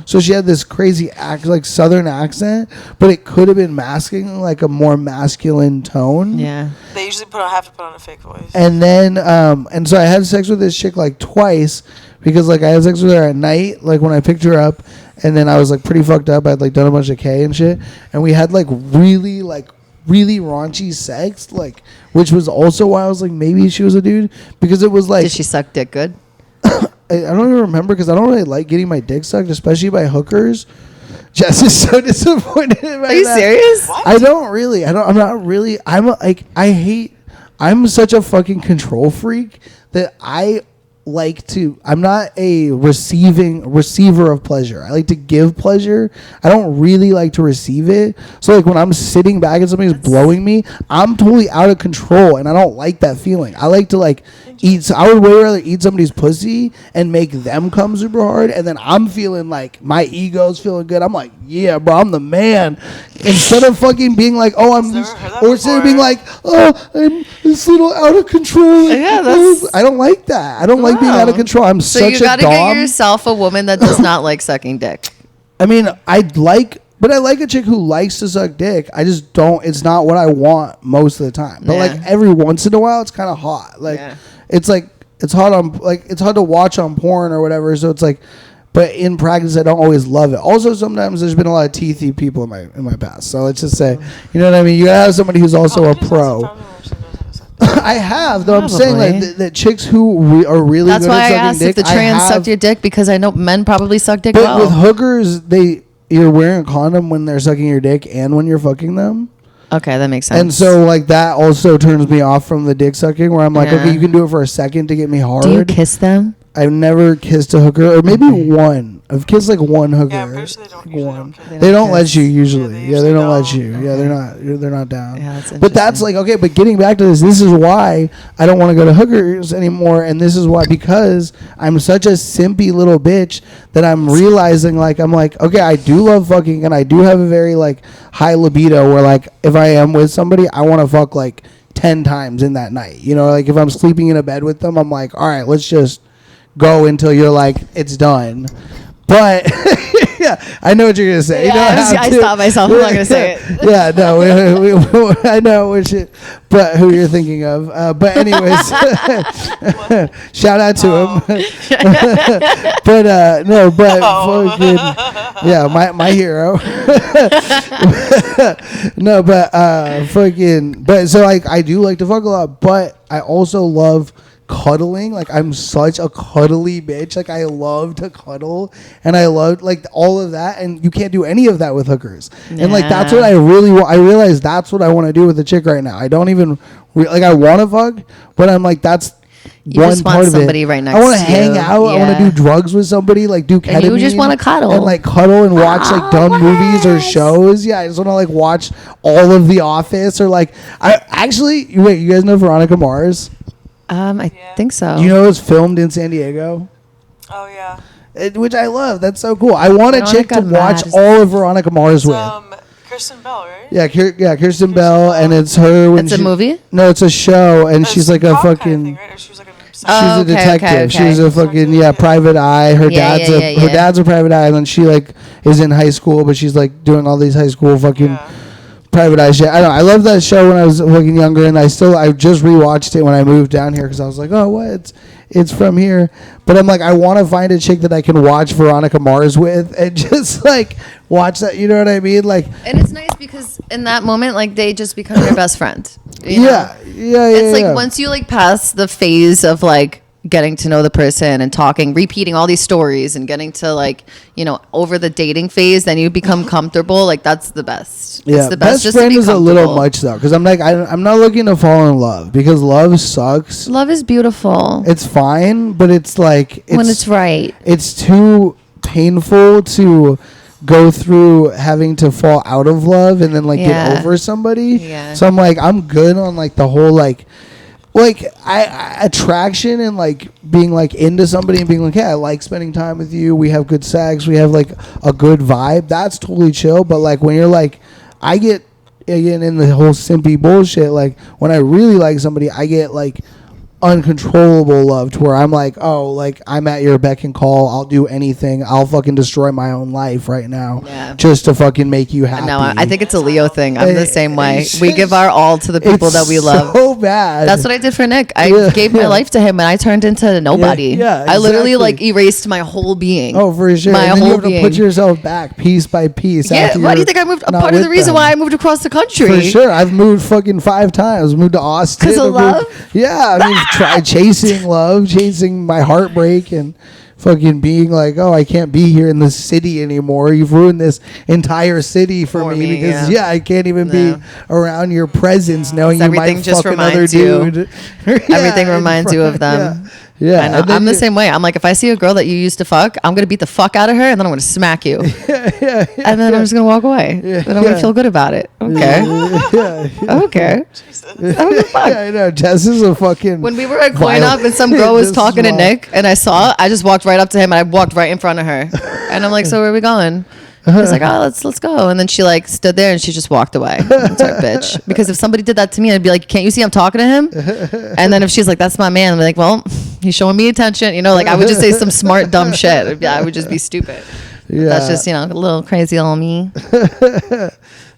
So she had this crazy like Southern accent, but it could have been masking like a more masculine tone. Yeah. They usually have to put on a fake voice. And then, and so I had sex with this chick like twice because like I had sex with her at night, like when I picked her up, and then I was like pretty fucked up. I'd like done a bunch of K and shit, and we had like really raunchy sex, like, which was also why I was like, maybe she was a dude, because it was like, did she suck dick good? I don't even remember, because I don't really like getting my dick sucked, especially by hookers. Jess is so disappointed by Are you serious? What? I'm such a fucking control freak that I'm not a receiver of pleasure. I like to give pleasure. I don't really like to receive it. So like when I'm sitting back and somebody's blowing me, I'm totally out of control and I don't like that feeling. I like to like eat. So I would way rather eat somebody's pussy and make them come super hard, and then I'm feeling like my ego's feeling good. I'm like, yeah, bro, I'm the man. Instead of fucking being like, oh, I'm this, or instead of being like, oh, I'm this little out of control. Yeah, I don't like that. I don't like being out of control. I'm so such a dom. you gotta get yourself a woman that does not like sucking dick. I mean, I like a chick who likes to suck dick. I just don't. It's not what I want most of the time. But like every once in a while, it's kind of hot. Like it's like it's hot on it's hard to watch on porn or whatever. So it's like, but in practice, I don't always love it. Also, sometimes there's been a lot of teethy people in my past. So let's just say, you know what I mean. You gotta have somebody who's also a pro. I have, though. I'm saying like that chicks who are really That's good why at I sucking asked dick. if the trans sucked your dick, because I know men probably suck dick but well. with hookers, you're wearing a condom when they're sucking your dick and when you're fucking them. Okay, that makes sense. And so like that also turns me off from the dick sucking, where I'm like, okay, you can do it for a second to get me hard. Do you kiss them? I've never kissed a hooker, or maybe one. I've kissed like one hooker. Yeah, I'm pretty sure They don't let you usually. Yeah, they don't let you. Yeah, they're not down. Yeah, that's but that's like, okay, but getting back to this is why I don't want to go to hookers anymore, and this is why, because I'm such a simpy little bitch that I'm realizing like, I'm like, okay, I do love fucking, and I do have a very like high libido where like if I am with somebody, I want to fuck like 10 times in that night. You know, like if I'm sleeping in a bed with them, I'm like, all right, let's just go until you're like, it's done. But yeah, I know what you're gonna say. Yeah, I stopped myself. I'm not gonna say it. Yeah, no, I know but who you're thinking of. But anyways, shout out to him. But no, but fucking yeah, my hero. No, but fucking, but so like I do like to fuck a lot, but I also love cuddling. Like I'm such a cuddly bitch. Like I love to cuddle, and I love like all of that, and you can't do any of that with hookers. And like that's what I really want. I realize that's what I want to do with a chick right now. I don't even like I want to fuck, but I'm like, that's you one just part want of somebody it. right next I want to to hang out. Yeah. I want to do drugs with somebody, like do ketamine. And you just want to cuddle and like cuddle and watch like dumb movies or shows. Yeah, I just want to like watch all of The Office, or like I actually wait. You guys know Veronica Mars? I think so. You know it was filmed in San Diego? Oh, yeah. Which I love. That's so cool. I want a chick to watch all of Veronica Mars with. Kristen Bell, right? Yeah, Kirsten Bell, and it's her when it's a movie? No, it's a show, and she's like a fucking kind of thing, right? Or she was like she's a detective. Okay. She's a fucking private eye. Her dad's a private eye, and then she like is in high school, but she's like doing all these high school fucking private eye shit. I don't know. I love that show when I was fucking younger, and I just rewatched it when I moved down here because I was like, oh, what? It's from here. But I'm like, I want to find a chick that I can watch Veronica Mars with and just like watch that. You know what I mean? Like, and it's nice because in that moment, like they just become your best friend. Yeah. It's like once you like pass the phase of like getting to know the person and talking, repeating all these stories and getting to like, over the dating phase, then you become comfortable. Like that's the best. Yeah, it's the best. Best friend is a little much though, because I'm like, I'm not looking to fall in love because love sucks. Love is beautiful. It's fine, but it's like when it's right. It's too painful to go through having to fall out of love and then like get over somebody. Yeah. So I'm like, I'm good on like the whole like like attraction and like being like into somebody and being like, yeah, I like spending time with you. We have good sex. We have like a good vibe. That's totally chill. But like when you're like, I get again in the whole simpy bullshit. Like when I really like somebody, I get like uncontrollable love to where I'm like, oh, like I'm at your beck and call. I'll do anything. I'll fucking destroy my own life right now just to fucking make you happy. No, I think it's a Leo thing. I'm the same way. We give our all to the people that we love. So bad. That's what I did for Nick. I gave my life to him and I turned into nobody. Yeah, exactly. I literally like erased my whole being. Oh, for sure. My and then whole you have being. to put yourself back piece by piece. Yeah, why do you think I moved? Part of the reason why I moved across the country. For sure. I've moved fucking 5 times. Moved to Austin. Because of love? Yeah. I mean, try chasing love, chasing my heartbreak, and fucking being like, oh, I can't be here in this city anymore. You've ruined this entire city for me because I can't even be around your presence knowing you might fuck another dude. Everything reminds you of them. Yeah, I know. I'm the same way. I'm like, if I see a girl that you used to fuck, I'm gonna beat the fuck out of her, and then I'm gonna smack you, and then I'm just gonna walk away. Then I'm gonna feel good about it. Okay. Okay. I know. Jess is a fucking. When we were at Coin Up and some girl was talking to Nick, and I saw it, I just walked right up to him and I walked right in front of her, and I'm like, so where are we going? He's like, oh, let's go. And then she like stood there and she just walked away. It's like, bitch. Because if somebody did that to me, I'd be like, can't you see I'm talking to him? And then if she's like, that's my man, I'm like, well, he's showing me attention. You know, like I would just say some smart, dumb shit. I would just be stupid. Yeah. That's just, you know, a little crazy on me.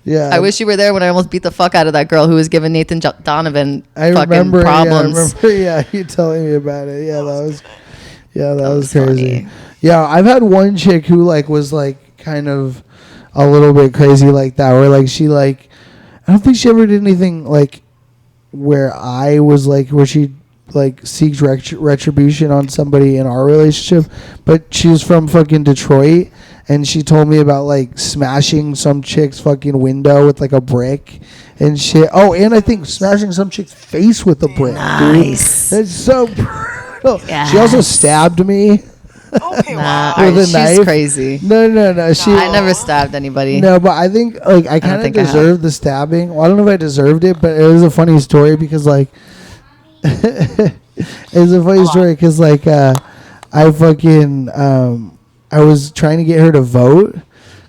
Yeah. I wish you were there when I almost beat the fuck out of that girl who was giving Nathan Donovan fucking problems. Yeah, you telling me about it. Yeah, that was crazy. Funny. Yeah, I've had one chick who like was like kind of a little bit crazy like that, where like she like, I don't think she ever did anything like where I was like, where she like seeks retribution on somebody in our relationship, but she was from fucking Detroit, and she told me about like smashing some chick's fucking window with like a brick and shit. Oh, and I think smashing some chick's face with a brick. Nice. Dude. It's so brutal. Yes. She also stabbed me. Okay, wow. With a knife. She's crazy. No. I never stabbed anybody. No, but I think like I kind of deserved the stabbing. Well, I don't know if I deserved it, but it was a funny story because like it's a funny story because like I fucking I was trying to get her to vote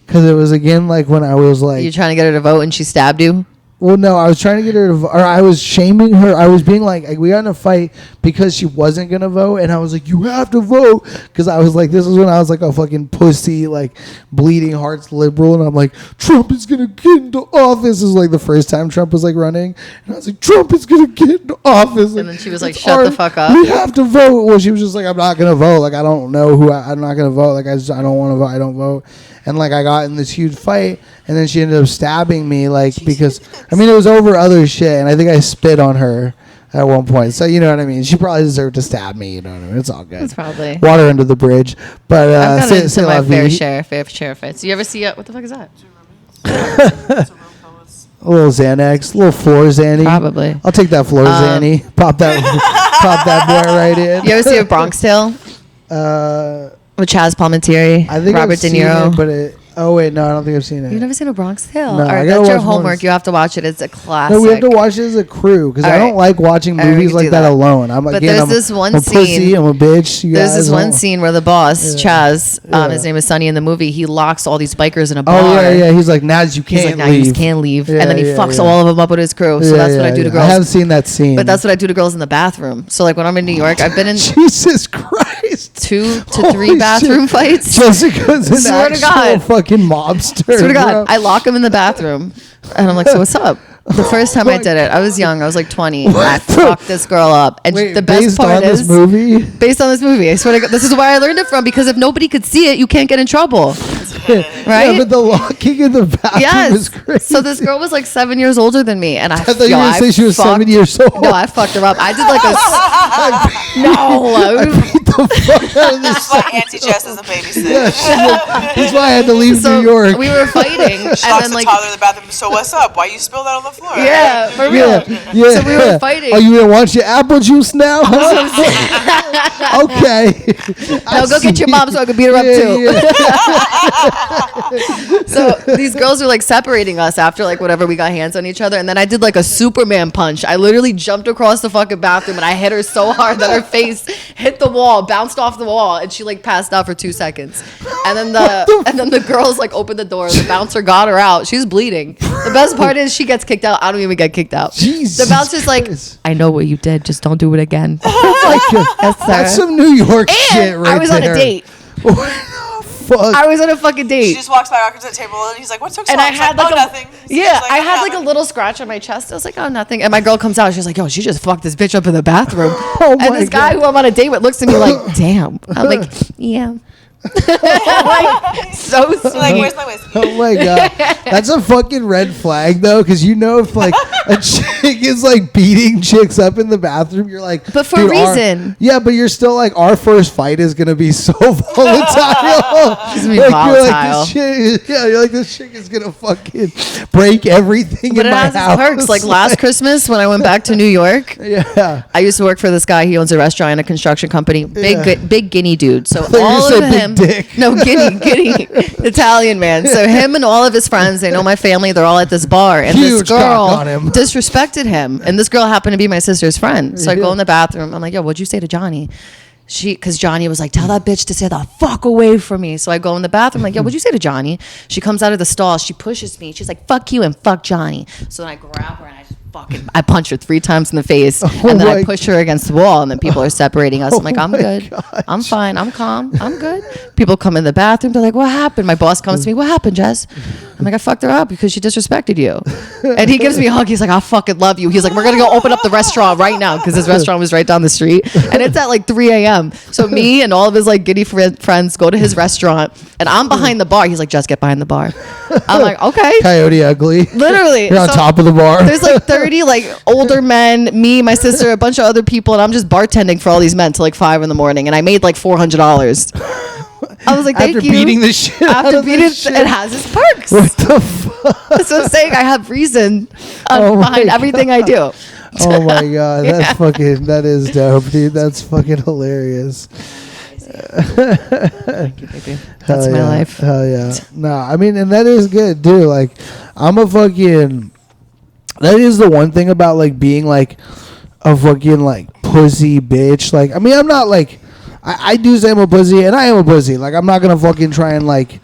because it was again like when I was like, you're trying to get her to vote and she stabbed you. Well, no, I was trying to get her to vote, or I was shaming her. I was being like, we got in a fight because she wasn't going to vote. And I was like, you have to vote. Because I was like, this was when I was like a fucking pussy, like bleeding hearts liberal. And I'm like, Trump is going to get into office. This is like the first time Trump was like running. And I was like, Trump is going to get into office. And then she was like, shut the fuck up. We have to vote. Well, she was just like, I'm not going to vote. Like, I don't know who I'm not going to vote. Like, I don't want to vote. I don't vote. And like I got in this huge fight, and then she ended up stabbing me, like because I mean it was over other shit, and I think I spit on her at one point. So you know what I mean. She probably deserved to stab me. You know what I mean. It's all good. It's probably water under the bridge. But I've gotten into my fair share of fights. You ever see what the fuck is that? A little Xanax, a little floor Xanny. Probably. I'll take that floor Xanny. Pop that boy right in. You ever see a Bronx Tale? With Chaz Palminteri, I think Robert I've De Niro. Seen it, but oh wait, no, I don't think I've seen it. You've never seen a Bronx Tale? No, all right, that's your homework. You have to watch it. It's a classic. No, we have to watch it as a crew because I don't like watching movies like that alone. I'm this one I'm a pussy. I'm a bitch. There's this one scene where the boss, Chaz, his name is Sonny in the movie, he locks all these bikers in a bar. Oh yeah. He's like, Naz, you can't leave. You can't leave. And then he fucks all of them up with his crew. So that's what I do to girls. I haven't seen that scene, but that's what I do to girls in the bathroom. So like when I'm in New York, I've been in Jesus Christ 2 to 3 bathroom fights. Jessica's an actual fucking mobster. Swear to God, I lock him in the bathroom, and I'm like, so what's up? The first time I did it, I was young. I was like 20. And I fucked this girl up. And the best part is based on this movie. I swear to God, this is where I learned it from. Because if nobody could see it, you can't get in trouble. Right? Yeah, but the locking in the bathroom is crazy. So this girl was like 7 years olher than me, and I thought you were going to say she was 7 years old. No, I fucked her up. I did like I beat the fuck out of this. That's why Auntie Jess is a babysitter. Yeah, that's why I had to leave New York. We were fighting, she locks the toddler in the bathroom. So what's up? Why you spill that on the floor? Yeah, for real. Yeah. So we were fighting. Oh, you gonna want your apple juice now? Okay. No, go get your mom so I can beat her up too. So these girls were like separating us after like whatever, we got hands on each other, and then I did like a Superman punch. I literally jumped across the fucking bathroom and I hit her so hard that her face hit the wall, bounced off the wall, and she like passed out for 2 seconds. And then the girls like opened the door. The bouncer got her out. She was bleeding. The best part is she gets kicked out. I don't even get kicked out. Jesus the bouncer's Christ. like, I know what you did. Just don't do it again. That's some New York shit right there. I was on a date. Fuck. I was on a fucking date. She just walks by our table and he's like, "What took so and long?" I had like, like nothing. I had like a little scratch on my chest. I was like, oh, nothing. And my girl comes out. She's like, yo, she just fucked this bitch up in the bathroom. And this guy who I'm on a date with looks at me like, damn. I'm like, yeah. Like, so sweet. Like, where's my whiskey? Oh my god, that's a fucking red flag though, because you know if like a chick is like beating chicks up in the bathroom, you're like, but for a reason. Yeah, but you're still like, our first fight is gonna be so volatile. It's gonna be volatile. You're like, you're like, this chick is gonna fucking break everything in my house. But it has its perks. Like last Christmas when I went back to New York, I used to work for this guy. He owns a restaurant and a construction company. Big guinea dude. So all of him. Dick. No, giddy, Italian man. So him and all of his friends, they know my family. They're all at this bar, and Huge this girl cock on him. disrespected him. And this girl happened to be my sister's friend. So I go in the bathroom. I'm like, yo, what'd you say to Johnny? Because Johnny was like, tell that bitch to stay the fuck away from me. So I go in the bathroom, like, yo, what'd you say to Johnny? She comes out of the stall. She pushes me. She's like, fuck you and fuck Johnny. So then I grab her and I punch her 3 times in the face, and then I push her against the wall, and then people are separating us. I'm like, I'm good. Gosh. I'm fine. I'm calm. I'm good. People come in the bathroom. They're like, what happened? My boss comes to me. What happened, Jess? I'm like, I fucked her up because she disrespected you. And he gives me a hug. He's like, I fucking love you. He's like, we're going to go open up the restaurant right now, because his restaurant was right down the street. And it's at like 3 a.m. So me and all of his like giddy friends go to his restaurant, and I'm behind the bar. He's like, just get behind the bar. I'm like, okay. Coyote ugly. Literally. You're on top of the bar. There's like 30 like older men, me, my sister, a bunch of other people, and I'm just bartending for all these men till like 5 in the morning, and I made like $400. I was like, thank you. After beating the shit After beating it, it has its perks. What the fuck? So I'm saying I have reason behind everything I do. Oh my god, that is dope, dude. That's fucking hilarious. Thank you, baby. That's my life. Hell yeah. No, I mean, and that is good, dude. Like, that is the one thing about like being like a fucking like pussy bitch. Like, I mean, I'm not like, I do say I'm a pussy, and I am a pussy. Like, I'm not gonna fucking try and like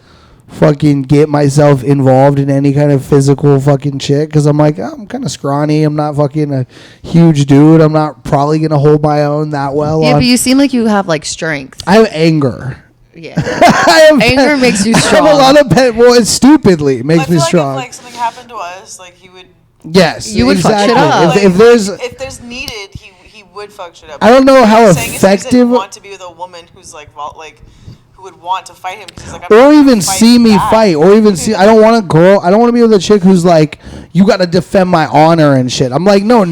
fucking get myself involved in any kind of physical fucking shit, because I'm like, I'm kind of scrawny. I'm not fucking a huge dude. I'm not probably gonna hold my own that well. Yeah, but you seem like you have like strength. I have anger. Yeah. Anger makes you strong. I have a lot of it stupidly makes me strong. If like something happened to us, like he would. Yes, you would fuck shit up. Like, if there's needed, he would fuck shit up. I don't know how effective. He want to be with a woman who's like who would want to fight him, because like, or even see me fight, or even see. I don't want to be with a chick who's like, you got to defend my honor and shit. I'm like, no,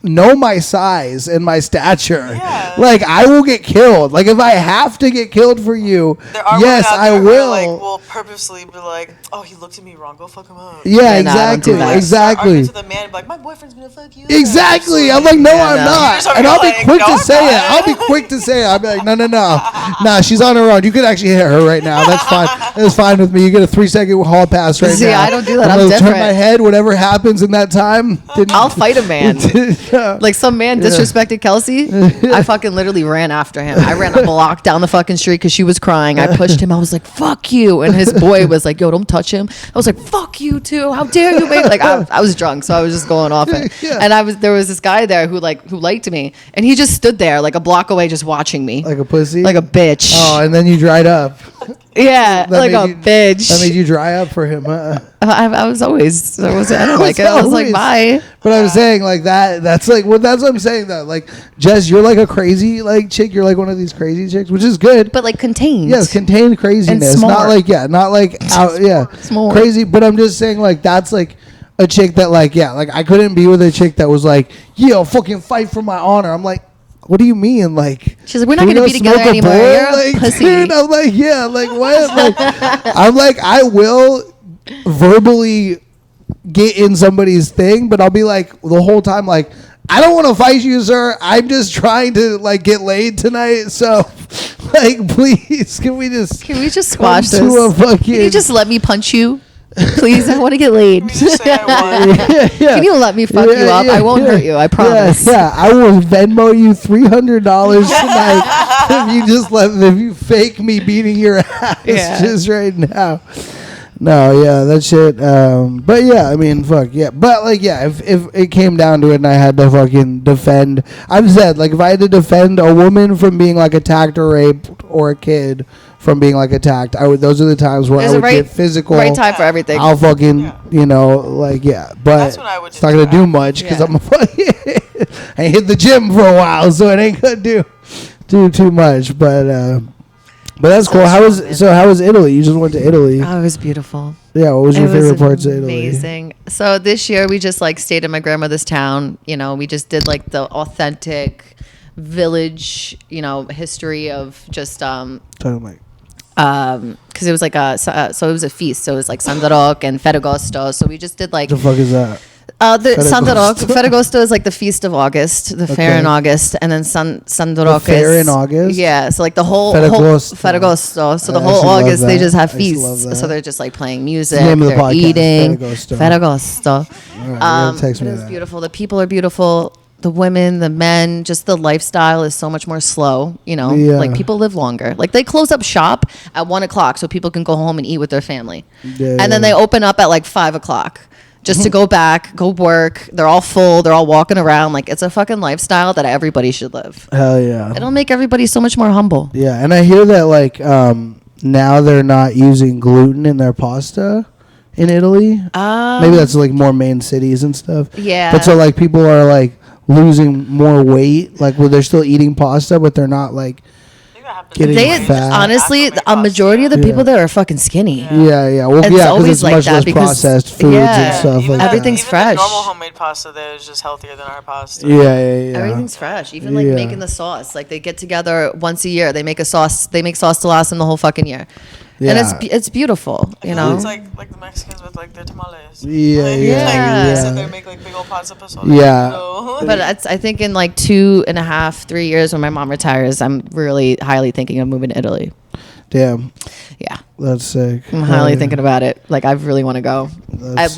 know my size and my stature. Yeah. Like, I will get killed. Like, if I have to get killed for you, yes, I will. Like, will purposely be like, oh, he looked at me wrong, go fuck him up. Yeah, exactly. Exactly. To the man, like, my boyfriend's gonna fuck you. Exactly. I'm like, no, I'm not. And I'll be quick to say it. I'll be quick to say it. I'll be like, no. Nah, she's on her own. You could actually hit her right now. That's fine. That's fine with me. You get a 3-second hall pass right now. See, I don't do that. I'm different. Turn my head. Whatever happens in that time. I'll fight a man. Like, some man disrespected Kelsey. I fucking literally ran after him. I ran a block down the fucking street because she was crying. I pushed him. I was like, fuck you. And his boy was like, yo, don't touch him. I was like, fuck you too. How dare you, babe? Like, I was drunk, so I was just going off it. Yeah. And there was this guy there who liked me, and he just stood there like a block away just watching me. Like a pussy? Like a bitch. Oh, and then you dried up. Yeah, like a bitch. That made you dry up for him, huh? I was always, I don't like it. I was like, bye. But I'm saying like that's like, well, that's what I'm saying though. Like, Jess, you're like a crazy like chick. You're like one of these crazy chicks, which is good. But like contained. Yes, contained craziness. Not like, out, crazy. But I'm just saying like, that's like a chick that like, like I couldn't be with a chick that was like, I'll fucking fight for my honor. I'm like, what do you mean? Like, she's like, we're not gonna be together anymore. You're like, a pussy. Dude, I'm like, yeah, like what? Like, I'm like, I will verbally get in somebody's thing, but I'll be like the whole time like, I don't want to fight you, sir. I'm just trying to like get laid tonight. So Like, please, can we just squash this? Can you just let me punch you? Please, I want to get laid. Can you let me fuck you up? I won't hurt you. I promise. Yeah, I will Venmo you $300 tonight if you fake me beating your ass just right now. No, yeah, that shit. But yeah, I mean, fuck yeah. But like, yeah, if it came down to it and I had to fucking defend, I've said like if I had to defend a woman from being like attacked or raped or a kid from being like attacked, I would. Those are the times where I would get physical. Right time for everything. I'll fucking, like, yeah. But it's not gonna do much because I'm a fucking. I hit the gym for a while, so it ain't gonna do too much. But that's cool. How was Italy? You just went to Italy. Oh, it was beautiful. Yeah, what was your favorite parts of Italy? Amazing. So this year we just like stayed in my grandmother's town. We just did like the authentic village, history of just because it was like so it was a feast. So it was like Sandarok and Ferragosto. So we just did like the fuck is that? The Ferragosto is like the feast of August, the fair in August, and then Sandarok is fair in August. Yeah, so like the whole Ferragosto. So the whole August they just have feasts. So they're just like playing music, they're eating. Ferragosto. It is beautiful. The people are beautiful. The women, the men, just the lifestyle is so much more slow. Like people live longer. Like they close up shop at 1:00 so people can go home and eat with their family, and then they open up at like 5:00. Just to go back, go work. They're all full. They're all walking around. Like, it's a fucking lifestyle that everybody should live. Hell yeah. It'll make everybody so much more humble. Yeah, and I hear that, like, now they're not using gluten in their pasta in Italy. Maybe that's, like, more main cities and stuff. Yeah. But so, like, people are, like, losing more weight. Like, well, they're still eating pasta, but they're not, like... Honestly, a majority of the people there are fucking skinny. Yeah. Well, it's because it's much less processed foods and stuff. Even everything's fresh. The normal homemade pasta there is just healthier than our pasta. Yeah. Everything's fresh. Even like making the sauce. Like they get together once a year. They make a sauce. They make sauce to last them the whole fucking year. Yeah. And it's beautiful, It's like the Mexicans with like their tamales. Yeah. So they make like big old pots of pozole. Yeah. But I think in like 2.5, 3 years when my mom retires, I'm really highly thinking of moving to Italy. Damn. Yeah. That's sick. I'm highly thinking about it. Like I really want to go.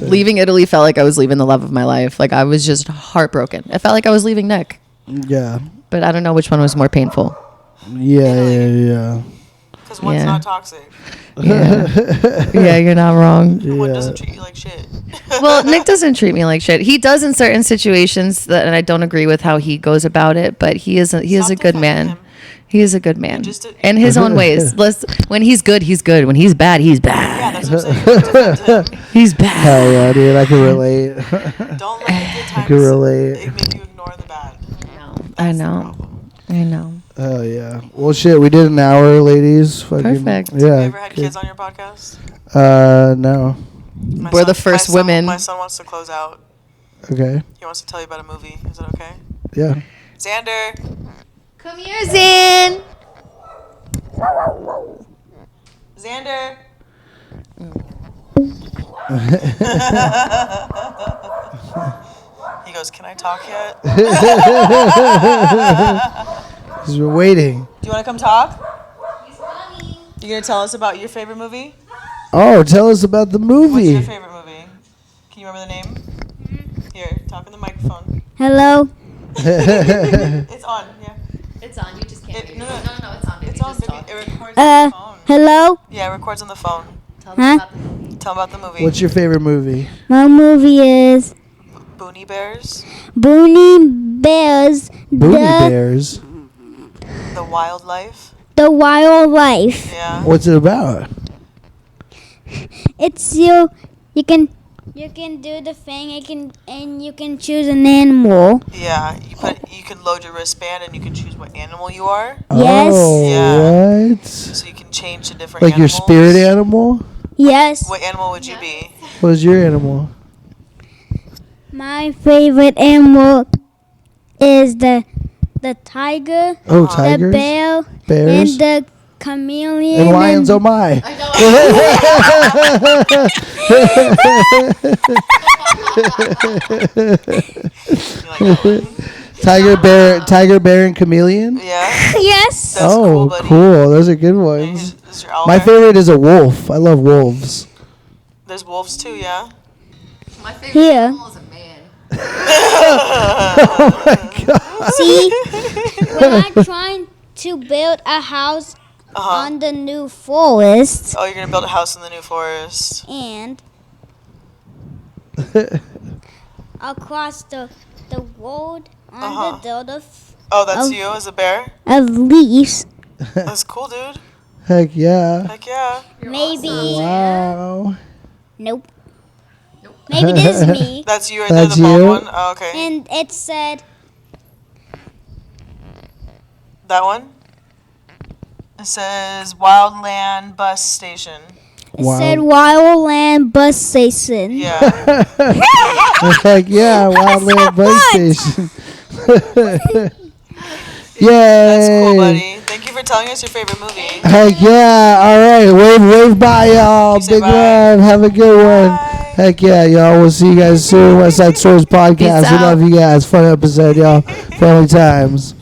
Leaving Italy felt like I was leaving the love of my life. Like I was just heartbroken. It felt like I was leaving Nick. Yeah. But I don't know which one was more painful. Yeah. Because one's not toxic. Yeah, you're not wrong. One doesn't treat you like shit. Well, Nick doesn't treat me like shit. He does in certain situations and I don't agree with how he goes about it, but he is a good man. Him. He is a good man in his own ways. When he's good, he's good. When he's bad, he's bad. Yeah, that's what I'm saying. He's bad. Hell yeah, dude. I can relate. Don't let the good times make you ignore the bad. I know. Oh yeah. Well, shit. We did an hour, ladies. Perfect. Yeah. Have you ever had kids on your podcast? No. We're the first women. My son wants to close out. Okay. He wants to tell you about a movie. Is that okay? Yeah. Xander. Come here, Zan. Xander. He goes, "Can I talk yet?" Because we're waiting. Do you want to come talk? He's funny. You gonna tell us about your favorite movie? Oh, tell us about the movie. What's your favorite movie? Can you remember the name? Here, talk in the microphone. Hello. It's on. Yeah. It's on. You just can't. No, it's on. It's on. Baby. It records on the phone. Hello. Yeah, it records on the phone. Tell them about the movie. Tell them about the movie. What's your favorite movie? My movie is Boonie Bears. Boonie Bears. Boonie Bears. The Wildlife. The Wildlife. Yeah. What's it about? It's you. You can do the thing. You can choose an animal. Yeah. You can load your wristband and you can choose what animal you are. Yes. Oh, Yeah. what? So you can change to different Like animals. your spirit animal? Yes. What animal would you be? What was your animal? My favorite animal is the tiger. Oh, tigers? The bear. Bears? And the chameleon. And lions, oh my. Tiger, bear, and chameleon. Yeah. Yes. That's cool, buddy. Cool. Those are good ones. Is your owl My bear? favorite is a wolf. I love wolves. There's wolves too, yeah. My favorite Here. animal is a man. Oh my god. See, when I'm trying to build a house Uh-huh. on the new forest, Oh, you're gonna build a house in the new forest. and across the road on Uh-huh. the builder Oh, that's Of- you as a bear? of leaves, That's cool, dude. Heck yeah. Heck yeah. maybe. Wow. Nope. Maybe this is me. That's you right there, That's the bald you? one? Oh, okay. And it said, That one? It says Wildland Bus Station. Wildland Bus Station. Yeah. Heck yeah. Wildland Bus Station. Yay. That's cool, buddy. Thank you for telling us your favorite movie. Heck yeah. All right. Wave bye, y'all. You say Big bye. love. Have a good one. Bye. Heck yeah, y'all. We'll see you guys soon. West Side Stories Podcast. Peace We out. love you guys. Fun episode, y'all. Family times.